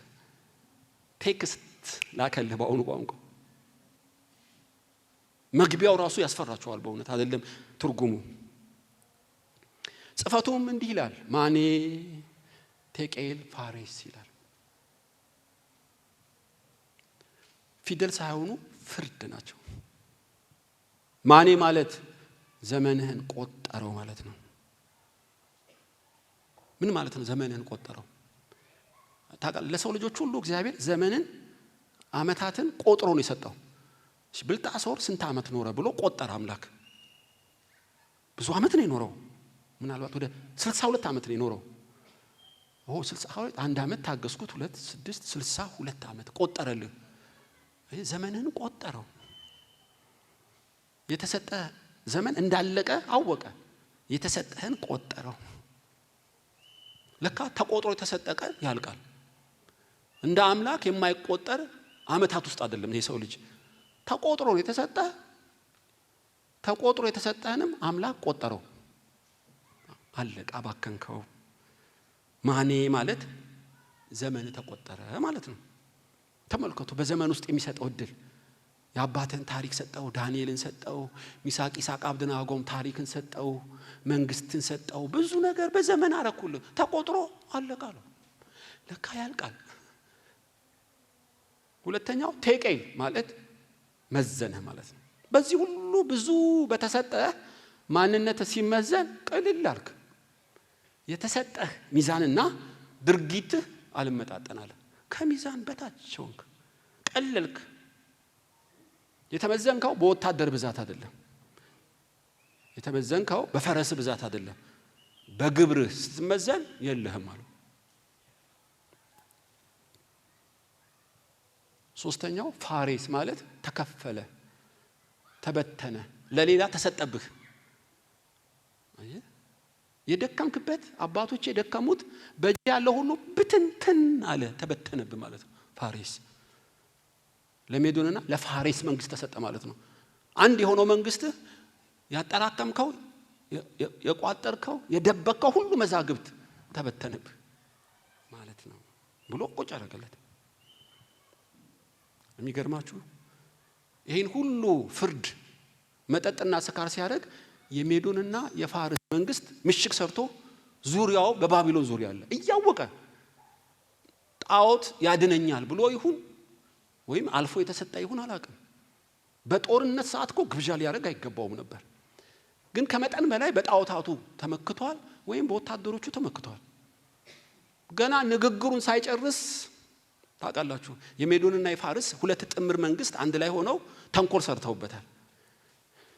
S1: ቴክስት ላከልህ በአሁኑ ቋንቋ። መግቢያው ራሱ ያስፈራቸዋል በእውነት አይደለም ትርጉሙ። ጽፈቱም እንዲህ ይላል፣ ማኔ ቴቄል ፋሬስ ይላል። ፊደል ሳይሆኑ ፍርድ ናቸው። ማኔ ማለት ዘመንህን ቆጠረው ማለት ነው። ምን ማለት ነው ዘመንህን ቆጠረው? ታውቃለህ፣ ለሰው ልጆች ሁሉ እግዚአብሔር ዘመንን አመታትን ቆጥሮ ነው የሰጠው። ብልጣሶር ስንት አመት ኖረ ብሎ ቆጠረ አምላክ። ብዙ አመት ነው የኖረው። ምናልባት ወደ 62 አመት ነው የኖረው። 62 አንድ አመት ታገስኩት 2 6 62 አመት ቆጠረልህ። ዘመንህን ቆጠረው። የተሰጠ ዘመን እንዳለቀ አወቀ። የተሰጠህን ቆጠረው። ለካ ተቆጥሮ የተሰጠቀ ያልቃል። እንደ አምላክ የማይቆጠር አመታት ውስጥ አይደለም የሰው ልጅ። ተቆጥሮ የተሰጠ ተቆጥሮ የተሰጠህንም አምላክ ቆጠረው። አለቃ ባከንከው። ማኔ ማለት ዘመን ተቆጠረ ማለት ነው። ተመልከቱ፣ በዘመን ውስጥ የሚሰጠው እድል። የአባትን ታሪክ ሰጠው፣ ዳንኤልን ሰጠው፣ ሚሳቅ ኢሳቅ አብደናጎም ታሪክን ሰጠው፣ መንግስትን ሰጠው፣ ብዙ ነገር በዘመን አረኩልህ። ተቆጥሮ አለቃለሁ። ለካ ያልቃል። ሁለተኛው ቴቄል ማለት መዘነህ ማለት ነው። በዚህ ሁሉ ብዙ በተሰጠህ ማንነት ሲመዘን ቅልል አልክ። የተሰጠህ ሚዛንና ድርጊትህ አልመጣጠናል። ከሚዛን በታች ሆንክ፣ ቀለልክ። የተመዘንከው በወታደር ብዛት አይደለም። የተመዘንከው በፈረስ ብዛት አይደለም። በግብር ስትመዘን የለህም አሉ። ሶስተኛው ፋሬስ ማለት ተከፈለ፣ ተበተነ፣ ለሌላ ተሰጠብህ። የደከምክበት አባቶች የደከሙት በእጅ ያለው ሁሉ ብትንትን አለ፣ ተበተነብህ ማለት ነው። ፋሬስ ለሜዶንና ለፋሬስ መንግስት ተሰጠ ማለት ነው። አንድ የሆነው መንግስት ያጠራቀምከው የቋጠርከው የደበከው ሁሉ መዛግብት ተበተነብህ ማለት ነው ብሎ ቁጭ አደረገለት። የሚገርማችሁ ይሄን ሁሉ ፍርድ መጠጥና ስካር ሲያደርግ የሜዶንና የፋርስ መንግስት ምሽግ ሰርቶ ዙሪያው በባቢሎን ዙሪያ አለ እያወቀ ጣዖት ያድነኛል ብሎ ይሁን ወይም አልፎ የተሰጠ ይሁን አላውቅም። በጦርነት ሰዓት እኮ ግብዣ ሊያደርግ አይገባውም ነበር። ግን ከመጠን በላይ በጣዖታቱ ተመክቷል ወይም በወታደሮቹ ተመክቷል። ገና ንግግሩን ሳይጨርስ ታውቃላችሁ የሜዶንና የፋርስ ሁለት ጥምር መንግስት አንድ ላይ ሆነው ተንኮል ሰርተውበታል።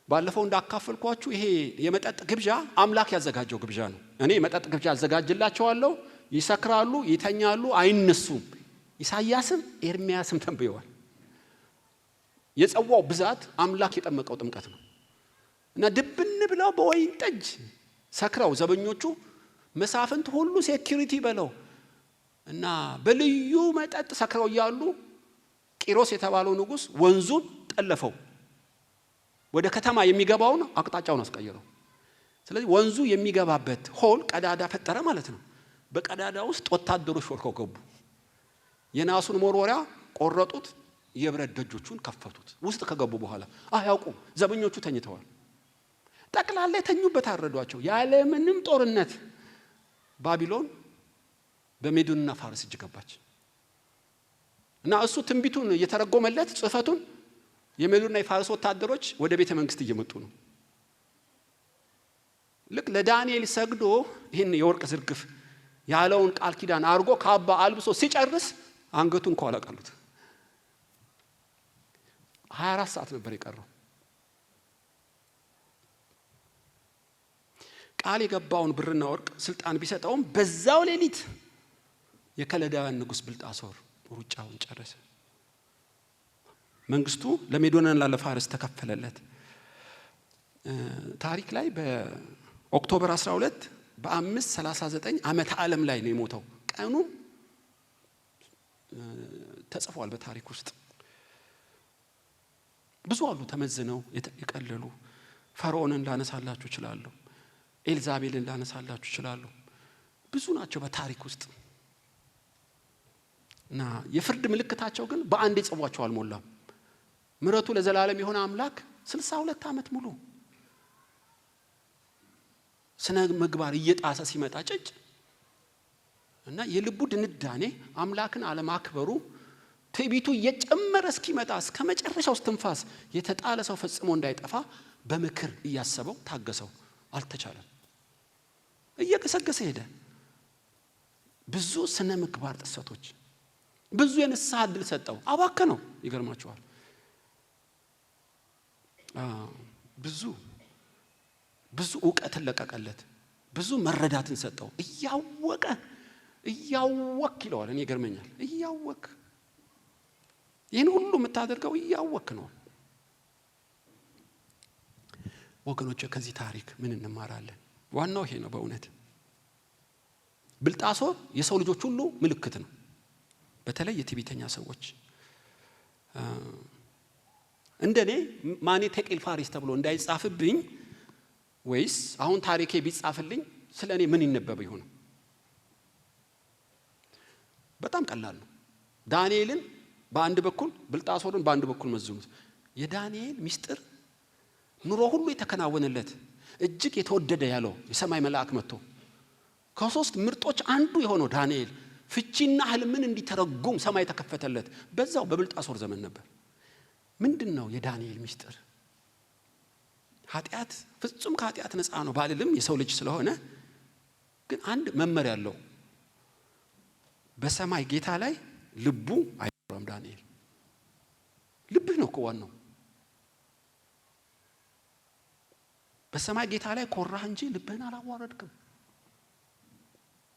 S1: ባለፈው እንዳካፈልኳችሁ ይሄ የመጠጥ ግብዣ አምላክ ያዘጋጀው ግብዣ ነው። እኔ የመጠጥ ግብዣ አዘጋጅላቸዋለሁ፣ ይሰክራሉ፣ ይተኛሉ፣ አይነሱም። ኢሳይያስም ኤርሚያስም ተንብየዋል። የጸዋው ብዛት አምላክ የጠመቀው ጥምቀት ነው እና ድብን ብለው በወይን ጠጅ ሰክረው ዘበኞቹ መሳፍንት ሁሉ ሴኩሪቲ በለው እና በልዩ መጠጥ ሰክረው ያሉ ቂሮስ የተባለው ንጉስ ወንዙን ጠለፈው፣ ወደ ከተማ የሚገባውን አቅጣጫውን አስቀየረው። ስለዚህ ወንዙ የሚገባበት ሆል ቀዳዳ ፈጠረ ማለት ነው። በቀዳዳ ውስጥ ወታደሮች ሾልከው ገቡ። የናሱን መወርወሪያ ቆረጡት፣ የብረት ደጆቹን ከፈቱት። ውስጥ ከገቡ በኋላ አያውቁም፣ ዘበኞቹ ተኝተዋል። ጠቅላላ የተኙበት አረዷቸው። ያለ ምንም ጦርነት ባቢሎን በሜዶንና ፋርስ እጅ ገባች እና እሱ ትንቢቱን እየተረጎመለት ጽፈቱን የሜዶንና የፋርስ ወታደሮች ወደ ቤተ መንግስት እየመጡ ነው። ልክ ለዳንኤል ሰግዶ ይህን የወርቅ ዝርግፍ ያለውን ቃል ኪዳን አርጎ ካባ አልብሶ ሲጨርስ አንገቱን ኳላቀሉት። 24 ሰዓት ነበር የቀረው። ቃል የገባውን ብርና ወርቅ ስልጣን ቢሰጠውም በዛው ሌሊት የከለዳውያን ንጉስ ብልጣሶር ሩጫውን ጨረሰ። መንግስቱ ለሜዶንና ለፋርስ ተከፈለለት። ታሪክ ላይ በኦክቶበር 12 በ539 ዓመተ ዓለም ላይ ነው የሞተው። ቀኑ ተጽፏል በታሪክ ውስጥ። ብዙ አሉ ተመዝነው የቀለሉ። ፈርዖንን ላነሳላችሁ እችላለሁ፣ ኤልዛቤልን ላነሳላችሁ እችላለሁ። ብዙ ናቸው በታሪክ ውስጥ እና የፍርድ ምልክታቸው ግን በአንድ ጽዋቸው አልሞላም። ምሕረቱ ለዘላለም የሆነ አምላክ 62 ዓመት ሙሉ ስነ ምግባር እየጣሰ ሲመጣ ጭጭ እና የልቡ ድንዳኔ አምላክን አለማክበሩ ትዕቢቱ እየጨመረ እስኪመጣ እስከ መጨረሻው እስትንፋስ የተጣለ ሰው ፈጽሞ እንዳይጠፋ በምክር እያሰበው ታገሰው። አልተቻለም። እየገሰገሰ ሄደ። ብዙ ስነ ምግባር ጥሰቶች፣ ብዙ የንስሐ ዕድል ሰጠው፣ አባከነው። ይገርማችኋል። ብዙ ዕውቀትን ለቀቀለት፣ ብዙ መረዳትን ሰጠው። እያወቀ ይለዋል። እኔ ይገርመኛል። እያወቅ ይህን ሁሉ የምታደርገው እያወቅ ነው። ወገኖች ከዚህ ታሪክ ምን እንማራለን? ዋናው ይሄ ነው። በእውነት ብልጣሶር የሰው ልጆች ሁሉ ምልክት ነው። በተለይ የትዕቢተኛ ሰዎች እንደኔ ማኔ ተቂል ፋሪስ ተብሎ እንዳይጻፍብኝ ወይስ አሁን ታሪኬ ቢጻፍልኝ ስለኔ ምን ይነበብ ይሆን? በጣም ቀላል ነው። ዳንኤልን በአንድ በኩል ብልጣሶርን በአንድ በኩል መዝኑት። የዳንኤል ሚስጥር ኑሮ ሁሉ የተከናወነለት እጅግ የተወደደ ያለው የሰማይ መልአክ መጥቶ ከሶስት ምርጦች አንዱ የሆነው ዳንኤል ፍቺና ህልምን እንዲተረጉም ሰማይ ተከፈተለት። በዛው በብልጣሶር ዘመን ነበር። ምንድነው የዳንኤል ሚስጥር? ኃጢአት ፍጹም ከኃጢአት ነፃ ነው ባልልም የሰው ልጅ ስለሆነ ግን አንድ መመሪያ አለው። በሰማይ ጌታ ላይ ልቡ አይኖርም። ዳንኤል ልብህ ነው እኮ ዋናው። በሰማይ ጌታ ላይ ኮራህ እንጂ ልብህን አላዋረድክም።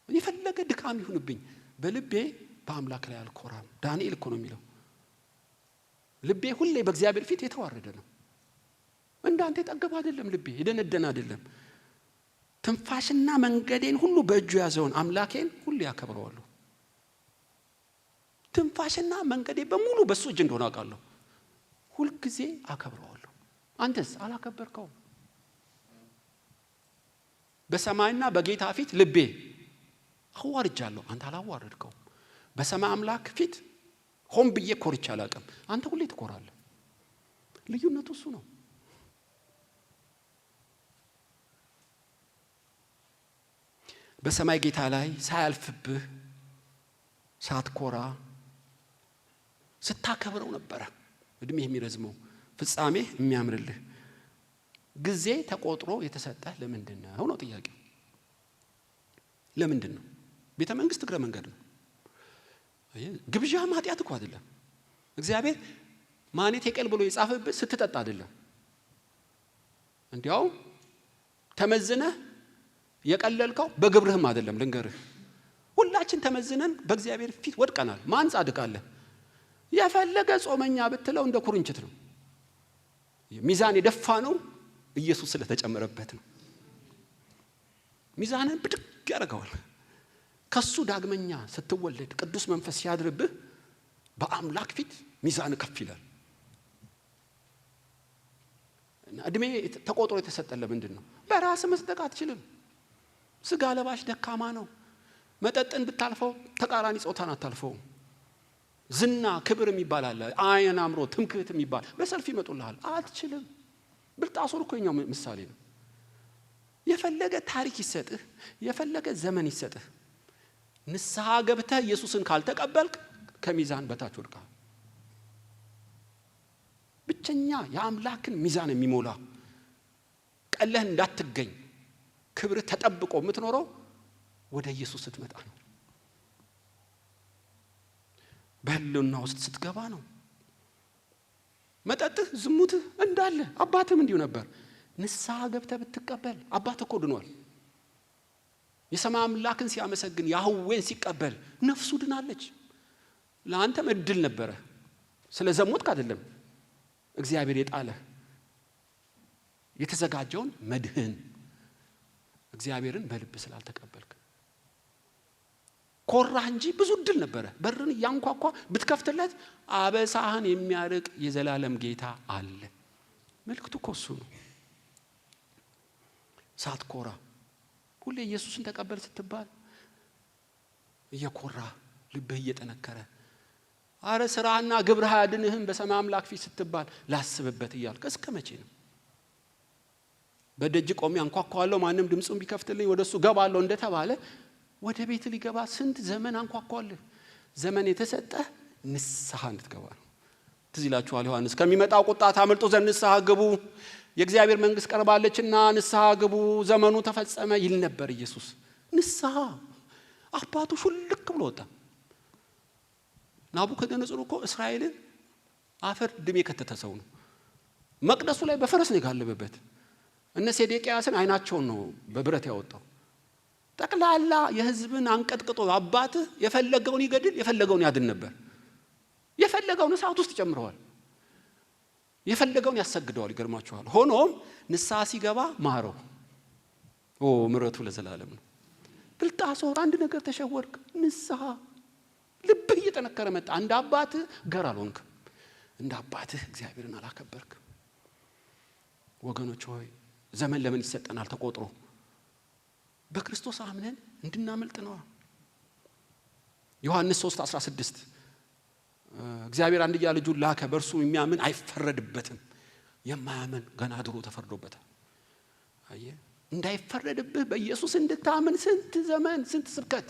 S1: የፈለገ ድካም ይሁንብኝ በልቤ በአምላክ ላይ አልኮራም። ዳንኤል እኮ ነው የሚለው ልቤ ሁሌ በእግዚአብሔር ፊት የተዋረደ ነው። እንዳንተ የጠገበ አይደለም፣ ልቤ የደነደነ አይደለም። ትንፋሽና መንገዴን ሁሉ በእጁ ያዘውን አምላኬን ሁሌ ያከብረዋለሁ። ትንፋሽና መንገዴ በሙሉ በሱ እጅ እንደሆነ አውቃለሁ። ሁልጊዜ አከብረዋለሁ። አንተስ አላከበርከውም? በሰማይና በጌታ ፊት ልቤ አዋርጃለሁ፣ አንተ አላዋረድከውም። በሰማይ አምላክ ፊት ሆን ብዬ ኮርቻ አላውቅም፣ አንተ ሁሌ ትኮራለህ። ልዩነቱ እሱ ነው። በሰማይ ጌታ ላይ ሳያልፍብህ ሳትኮራ ስታከብረው ነበረ እድሜህ የሚረዝመው ፍጻሜህ የሚያምርልህ። ጊዜ ተቆጥሮ የተሰጠህ ለምንድን ነው ጥያቄው። ለምንድን ነው? ቤተ መንግስት እግረ መንገድ ነው። ግብዣ ማጥያት እኮ አይደለም። እግዚአብሔር ማኔት የቀል ብሎ የጻፈበት ስትጠጣ አይደለም። እንዲያው ተመዝነህ የቀለልከው በግብርህም አይደለም። ልንገርህ ሁላችን ተመዝነን በእግዚአብሔር ፊት ወድቀናል። ማን ጻድቅ አለ? የፈለገ ጾመኛ ብትለው እንደ ኩርንችት ነው። ሚዛን የደፋ ነው ኢየሱስ ስለተጨመረበት ነው። ሚዛንን ብድግ ያደርገዋል። ከሱ ዳግመኛ ስትወለድ ቅዱስ መንፈስ ሲያድርብህ በአምላክ ፊት ሚዛን ከፍ ይላል። እድሜ ተቆጥሮ የተሰጠለ ምንድን ነው? በራስ መስጠት አትችልም። ስጋ ለባሽ ደካማ ነው። መጠጥን ብታልፈው ተቃራኒ ጾታን አታልፈው። ዝና ክብር የሚባል አለ፣ አይን አምሮ ትምክህት የሚባል በሰልፍ ይመጡልሃል። አትችልም። ብልጣሶር እኮ የኛው ምሳሌ ነው። የፈለገ ታሪክ ይሰጥህ፣ የፈለገ ዘመን ይሰጥህ፣ ንስሐ ገብተህ ኢየሱስን ካልተቀበልክ ከሚዛን በታች ወድቀሃል። ብቸኛ የአምላክን ሚዛን የሚሞላ ቀለህ እንዳትገኝ ክብር ተጠብቆ የምትኖረው ወደ ኢየሱስ ስትመጣ ነው። በህልውና ውስጥ ስትገባ ነው። መጠጥህ ዝሙትህ እንዳለ አባትም እንዲሁ ነበር። ንስሐ ገብተህ ብትቀበል አባትህ እኮ ድኗል። የሰማይ አምላክን ሲያመሰግን ያህዌን ሲቀበል ነፍሱ ድናለች። ለአንተም እድል ነበረ። ስለ ዘሞትክ አይደለም እግዚአብሔር የጣለህ የተዘጋጀውን መድህን እግዚአብሔርን በልብ ስላልተቀበልክ ኮራህ እንጂ ብዙ እድል ነበረ። በርን ያንኳኳ ብትከፍትለት አበሳህን የሚያርቅ የዘላለም ጌታ አለ። መልክቱ እኮ እሱ ነው። ሳትኮራ ሁሌ ኢየሱስን ተቀበል ስትባል እየኮራ ልብህ እየጠነከረ አረ ስራና ግብርህ አያድንህም በሰማይ አምላክ ፊት ስትባል ላስብበት እያልክ እስከ መቼ ነው? በደጅ ቆሜ አንኳኳለሁ ማንም ድምጹን ቢከፍትልኝ ወደሱ ገባለሁ እንደተባለ ወደ ቤት ሊገባ ስንት ዘመን አንኳኳለህ። ዘመን የተሰጠህ ንስሐ እንድትገባ ነው። ትዝ ይላችኋል ዮሐንስ ከሚመጣው ቁጣ ታመልጡ ዘንድ ንስሐ ግቡ፣ የእግዚአብሔር መንግስት ቀርባለችና ንስሐ ግቡ፣ ዘመኑ ተፈጸመ ይል ነበር ኢየሱስ። ንስሐ አባቱ ሹልክ ብሎ ወጣ። ናቡከደነጾር እኮ እስራኤልን አፈር ድሜ ከተተ ሰው ነው። መቅደሱ ላይ በፈረስ ነው የጋለበበት። እነ ሴዴቅያስን አይናቸውን ነው በብረት ያወጣው። ጠቅላላ የህዝብን አንቀጥቅጦ አባትህ የፈለገውን ይገድል የፈለገውን ያድን ነበር። የፈለገውን እሳት ውስጥ ጨምረዋል፣ የፈለገውን ያሰግደዋል። ይገርማችኋል። ሆኖም ንስሐ ሲገባ ማረው። ምሕረቱ ለዘላለም ነው። ብልጣሶር አንድ ነገር ተሸወርክ። ንስሐ ልብህ እየጠነከረ መጣ። እንደ አባትህ ገር አልሆንክም። እንደ አባትህ እግዚአብሔርን አላከበርክም። ወገኖች ሆይ ዘመን ለምን ይሰጠናል ተቆጥሮ? በክርስቶስ አምነን እንድናመልጥ ነው። ዮሐንስ 3:16 እግዚአብሔር አንድያ ልጁን ላከ፣ በእርሱ የሚያምን አይፈረድበትም፣ የማያምን ገና ድሮ ተፈርዶበታል። አየህ፣ እንዳይፈረድብህ በኢየሱስ እንድታምን ስንት ዘመን ስንት ስብከት።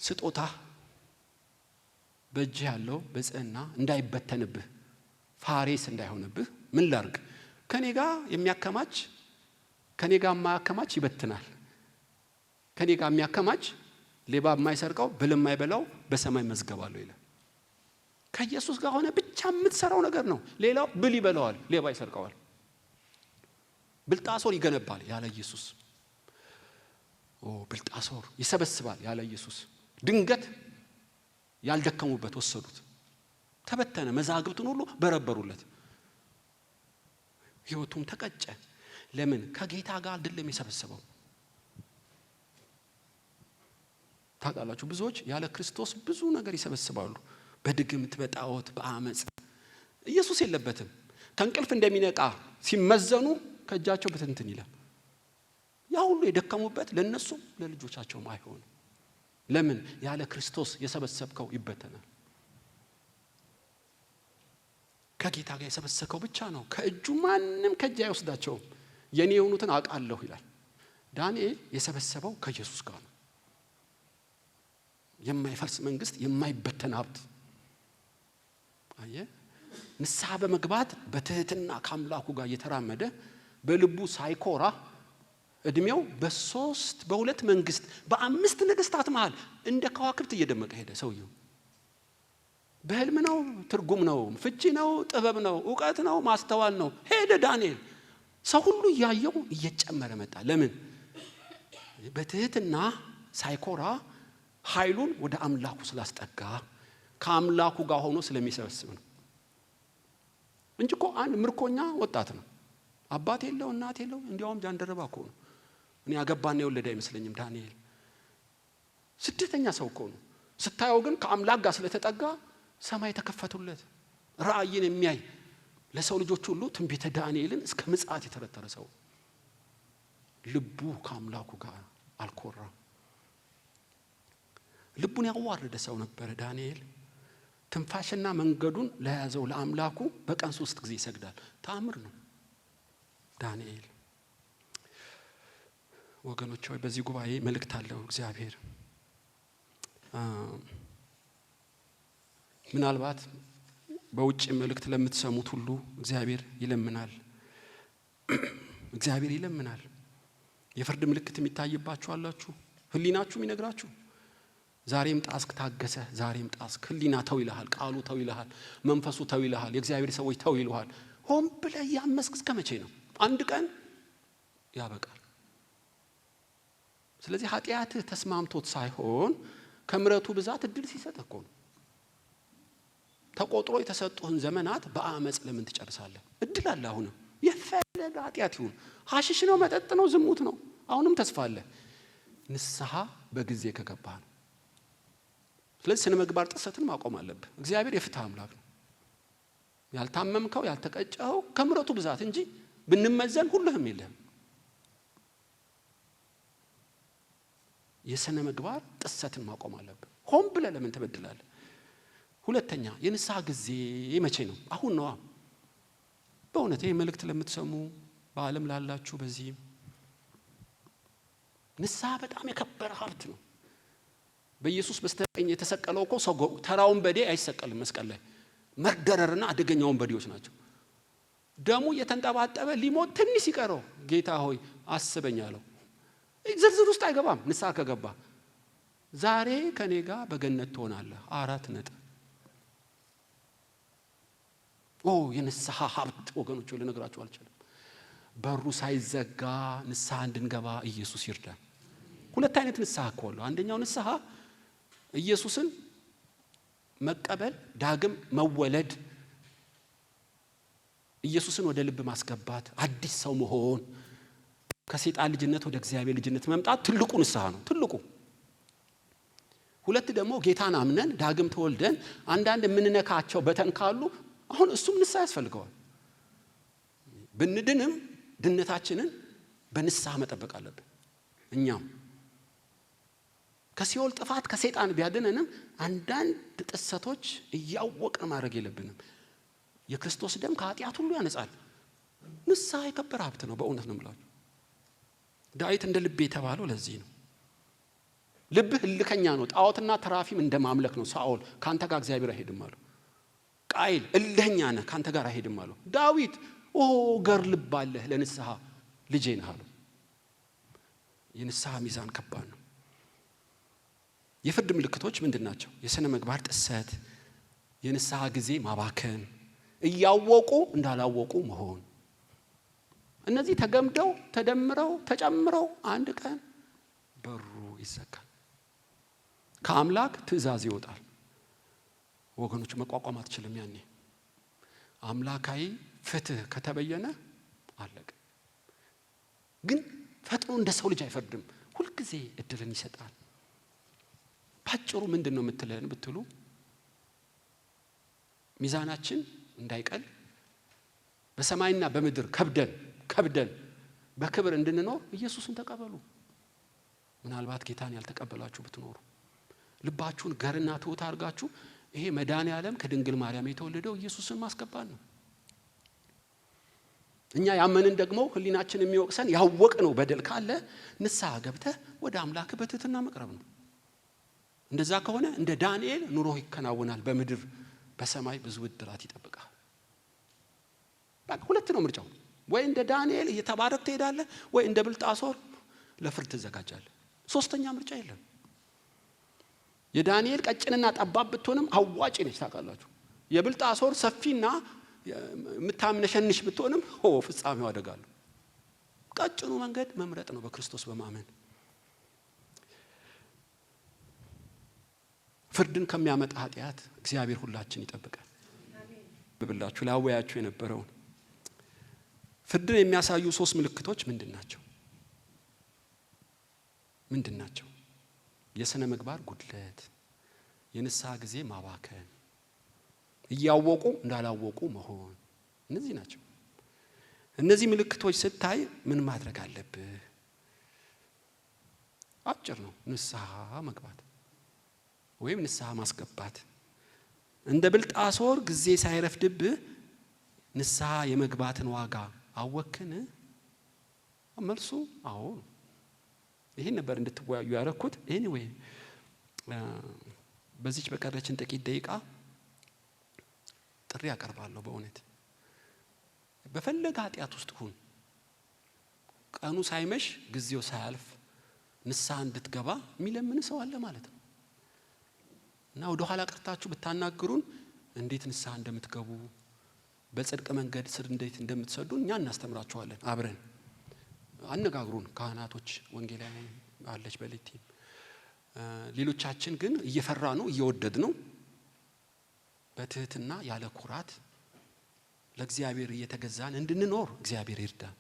S1: ስጦታ በእጅ ያለው በጽህና እንዳይበተንብህ ፋሬስ እንዳይሆንብህ ምን ላርግ? ከኔ ጋር የሚያከማች ከኔ ጋር የማያከማች ይበትናል። ከኔ ጋር የሚያከማች ሌባ የማይሰርቀው ብል የማይበላው በሰማይ መዝገብ አለው ይላል። ከኢየሱስ ጋር ሆነ ብቻ የምትሰራው ነገር ነው። ሌላው ብል ይበላዋል፣ ሌባ ይሰርቀዋል፣ ብልጣሶር ይገነባል ያለ ኢየሱስ። ብልጣሶር ይሰበስባል ያለ ኢየሱስ። ድንገት ያልደከሙበት ወሰዱት፣ ተበተነ፣ መዛግብቱን ሁሉ በረበሩለት፣ ህይወቱም ተቀጨ። ለምን? ከጌታ ጋር አይደለም የሰበሰበው። ታውቃላችሁ ብዙዎች ያለ ክርስቶስ ብዙ ነገር ይሰበስባሉ፣ በድግምት፣ በጣዖት፣ በአመጽ። ኢየሱስ የለበትም። ከእንቅልፍ እንደሚነቃ ሲመዘኑ ከእጃቸው በትንትን ይላል። ያ ሁሉ የደከሙበት ለነሱም ለልጆቻቸውም አይሆንም። ለምን? ያለ ክርስቶስ የሰበሰብከው ይበተናል። ከጌታ ጋር የሰበሰብከው ብቻ ነው። ከእጁ ማንም ከእጅ አይወስዳቸውም። የኔ የሆኑትን አውቃለሁ ይላል ዳንኤል። የሰበሰበው ከኢየሱስ ጋር ነው። የማይፈርስ መንግስት፣ የማይበተን ሀብት። አየ ንስሐ በመግባት በትህትና ከአምላኩ ጋር እየተራመደ በልቡ ሳይኮራ እድሜው በሁለት መንግስት በአምስት ነገስታት መሃል እንደ ከዋክብት እየደመቀ ሄደ። ሰውየው በህልም ነው፣ ትርጉም ነው፣ ፍቺ ነው፣ ጥበብ ነው፣ ዕውቀት ነው፣ ማስተዋል ነው ሄደ ዳንኤል። ሰው ሁሉ ያየው እየጨመረ መጣ። ለምን? በትህትና ሳይኮራ ኃይሉን ወደ አምላኩ ስላስጠጋ፣ ከአምላኩ ጋር ሆኖ ስለሚሰበስብ ነው እንጂ እኮ አንድ ምርኮኛ ወጣት ነው። አባት የለው፣ እናት የለው፣ እንዲያውም ጃንደረባ እኮ ነው። እኔ አገባና የወለደ አይመስለኝም ዳንኤል። ስደተኛ ሰው እኮ ነው። ስታየው ግን ከአምላክ ጋር ስለተጠጋ ሰማይ ተከፈቱለት። ራእይን የሚያይ ለሰው ልጆች ሁሉ ትንቢተ ዳንኤልን እስከ ምጽአት የተረተረ ሰው። ልቡ ከአምላኩ ጋር አልኮራም። ልቡን ያዋረደ ሰው ነበር ዳንኤል። ትንፋሽና መንገዱን ለያዘው ለአምላኩ በቀን 3 ጊዜ ይሰግዳል። ተአምር ነው ዳንኤል። ወገኖች ሆይ በዚህ ጉባኤ መልእክት አለው እግዚአብሔር። ምናልባት በውጭ መልእክት ለምትሰሙት ሁሉ እግዚአብሔር ይለምናል። እግዚአብሔር ይለምናል። የፍርድ ምልክት የሚታይባችሁ አላችሁ፣ ህሊናችሁ የሚነግራችሁ ዛሬም ጣስክ ታገሰ፣ ዛሬም ጣስክ። ህሊና ተው ይልሃል፣ ቃሉ ተው ይልሃል፣ መንፈሱ ተው ይልሃል፣ የእግዚአብሔር ሰዎች ተው ይልሃል። ሆን ብለህ ያመስክ እስከ መቼ ነው? አንድ ቀን ያበቃል። ስለዚህ ኃጢአትህ ተስማምቶት ሳይሆን ከምሕረቱ ብዛት እድል ሲሰጥ እኮ ነው። ተቆጥሮ የተሰጡህን ዘመናት በአመጽ ለምን ትጨርሳለህ? እድል አለ። አሁንም የፈለገ ኃጢአት ይሁን፣ ሐሽሽ ነው፣ መጠጥ ነው፣ ዝሙት ነው፣ አሁንም ተስፋ አለ። ንስሐ በጊዜ ከገባህ ነው። ስለዚህ ስነ ምግባር ጥሰትን ማቆም አለብህ። እግዚአብሔር የፍትህ አምላክ ነው። ያልታመምከው ያልተቀጨኸው ከምሕረቱ ብዛት እንጂ ብንመዘን ሁሉህም የለህም። የስነ ምግባር ጥሰትን ማቆም አለብህ። ሆን ብለህ ለምን ትበድላለህ? ሁለተኛ የንስሐ ጊዜ መቼ ነው? አሁን ነው። በእውነት ይሄ መልእክት ለምትሰሙ በዓለም ላላችሁ በዚህ ንስሐ በጣም የከበረ ሀብት ነው። በኢየሱስ በስተቀኝ የተሰቀለው እኮ ሰው ተራውን በዴ አይሰቀልም። መስቀል ላይ መርደረርና አደገኛውን በዴዎች ናቸው። ደሙ እየተንጠባጠበ ሊሞት ትንሽ ሲቀረው ጌታ ሆይ አስበኝ አለው። ዝርዝር ውስጥ አይገባም። ንስሐ ከገባ ዛሬ ከኔ ጋር በገነት ትሆናለህ። 4 ነጥብ። የንስሐ ሀብት ወገኖች ልነግራችሁ አልችልም። በሩ ሳይዘጋ ንስሐ እንድንገባ ኢየሱስ ይርዳል። 2 አይነት ንስሐ እኮ አለ። አንደኛው ንስሐ ኢየሱስን መቀበል፣ ዳግም መወለድ፣ ኢየሱስን ወደ ልብ ማስገባት፣ አዲስ ሰው መሆን፣ ከሰይጣን ልጅነት ወደ እግዚአብሔር ልጅነት መምጣት ትልቁ ንስሐ ነው። ትልቁ 2 ደግሞ ጌታን አምነን ዳግም ተወልደን አንዳንድ የምንነካቸው በተን ካሉ አሁን እሱም ንስሐ ያስፈልገዋል። ብንድንም ድነታችንን በንስሐ መጠበቅ አለብን። እኛም ከሲኦል ጥፋት ከሰይጣን ቢያድነንም አንዳንድ ጥሰቶች እያወቅን ማድረግ የለብንም። የክርስቶስ ደም ከኃጢአት ሁሉ ያነጻል። ንስሐ የከበረ ሀብት ነው። በእውነት ነው የምላችሁ። ዳዊት እንደ ልቤ የተባለው ለዚህ ነው። ልብህ እልከኛ ነው፣ ጣዖትና ተራፊም እንደማምለክ ነው። ሳኦል ካንተ ጋር እግዚአብሔር አይሄድም አለው። ቃይል እልህኛ ነህ፣ ካንተ ጋር አይሄድም አለው። ዳዊት ገር ልብ አለህ፣ ለንስሐ ልጄ ነህ አለው። የንስሐ ሚዛን ከባድ ነው። የፍርድ ምልክቶች ምንድን ናቸው? የሥነ ምግባር ጥሰት፣ የንስሐ ጊዜ ማባከን፣ እያወቁ እንዳላወቁ መሆን። እነዚህ ተገምደው ተደምረው ተጨምረው አንድ ቀን በሩ ይዘጋል። ከአምላክ ትእዛዝ ይወጣል። ወገኖች መቋቋም አትችልም። ያኔ አምላካዊ ፍትህ ከተበየነ አለቀ። ግን ፈጥኖ እንደ ሰው ልጅ አይፈርድም። ሁልጊዜ እድልን ይሰጣል። ባጭሩ ምንድነው የምትለን ብትሉ ሚዛናችን እንዳይቀል በሰማይና በምድር ከብደን በክብር እንድንኖር ኢየሱስን ተቀበሉ። ምናልባት ጌታን ያልተቀበላችሁ ብትኖሩ ልባችሁን ገርና ትሑት አድርጋችሁ ይሄ መድኃኔዓለም ከድንግል ማርያም የተወለደው ኢየሱስን ማስገባት ነው። እኛ ያመንን ደግሞ ህሊናችን የሚወቅሰን ያወቅነው በደል ካለ ንስሐ ገብተህ ወደ አምላክ በትህትና መቅረብ ነው። እንደዛ ከሆነ እንደ ዳንኤል ኑሮ ይከናወናል። በምድር በሰማይ ብዙ ዕድላት ይጠብቃል። በቃ ሁለት ነው ምርጫው። ወይ እንደ ዳንኤል እየተባረክ ትሄዳለህ፣ ወይ እንደ ብልጣሶር ለፍርድ ትዘጋጃለህ። ሶስተኛ ምርጫ የለም። የዳንኤል ቀጭንና ጠባብ ብትሆንም አዋጭ ነች ታውቃላችሁ። የብልጣሶር ሰፊና የምታምነሸንሽ ብትሆንም ፍጻሜው አደጋሉ። ቀጭኑ መንገድ መምረጥ ነው በክርስቶስ በማመን። ፍርድን ከሚያመጣ ኃጢአት እግዚአብሔር ሁላችን ይጠብቃል። ብላችሁ ላወያችሁ የነበረውን ፍርድን የሚያሳዩ 3 ምልክቶች ምንድናቸው? የሥነ ምግባር ጉድለት፣ የንስሐ ጊዜ ማባከን፣ እያወቁ እንዳላወቁ መሆን። እነዚህ ናቸው። እነዚህ ምልክቶች ስታይ ምን ማድረግ አለብህ? አጭር ነው። ንስሐ መግባት ወይም ንስሐ ማስገባት። እንደ ብልጣሶር ጊዜ ሳይረፍድብህ ንስሐ የመግባትን ዋጋ አወክን? መልሱ አዎ ነው። ይሄን ነበር እንድትወያዩ ያረኩት። ኤኒዌይ በዚች በቀረችን ጥቂት ደቂቃ ጥሪ ያቀርባለሁ። በእውነት በፈለገ ኃጢአት ውስጥ ሁን፣ ቀኑ ሳይመሽ ጊዜው ሳያልፍ ንስሐ እንድትገባ የሚለምን ሰው አለ ማለት ነው። እና ወደ ኋላ ቀርታችሁ ብታናግሩን እንዴት ንስሐ እንደምትገቡ በጽድቅ መንገድ ስር እንዴት እንደምትሰዱ እኛ እናስተምራችኋለን። አብረን አነጋግሩን። ካህናቶች ወንጌላዊ አለች በሌቲ። ሌሎቻችን ግን እየፈራ ነው እየወደድ ነው በትህትና ያለ ኩራት ለእግዚአብሔር እየተገዛን እንድንኖር እግዚአብሔር ይርዳን።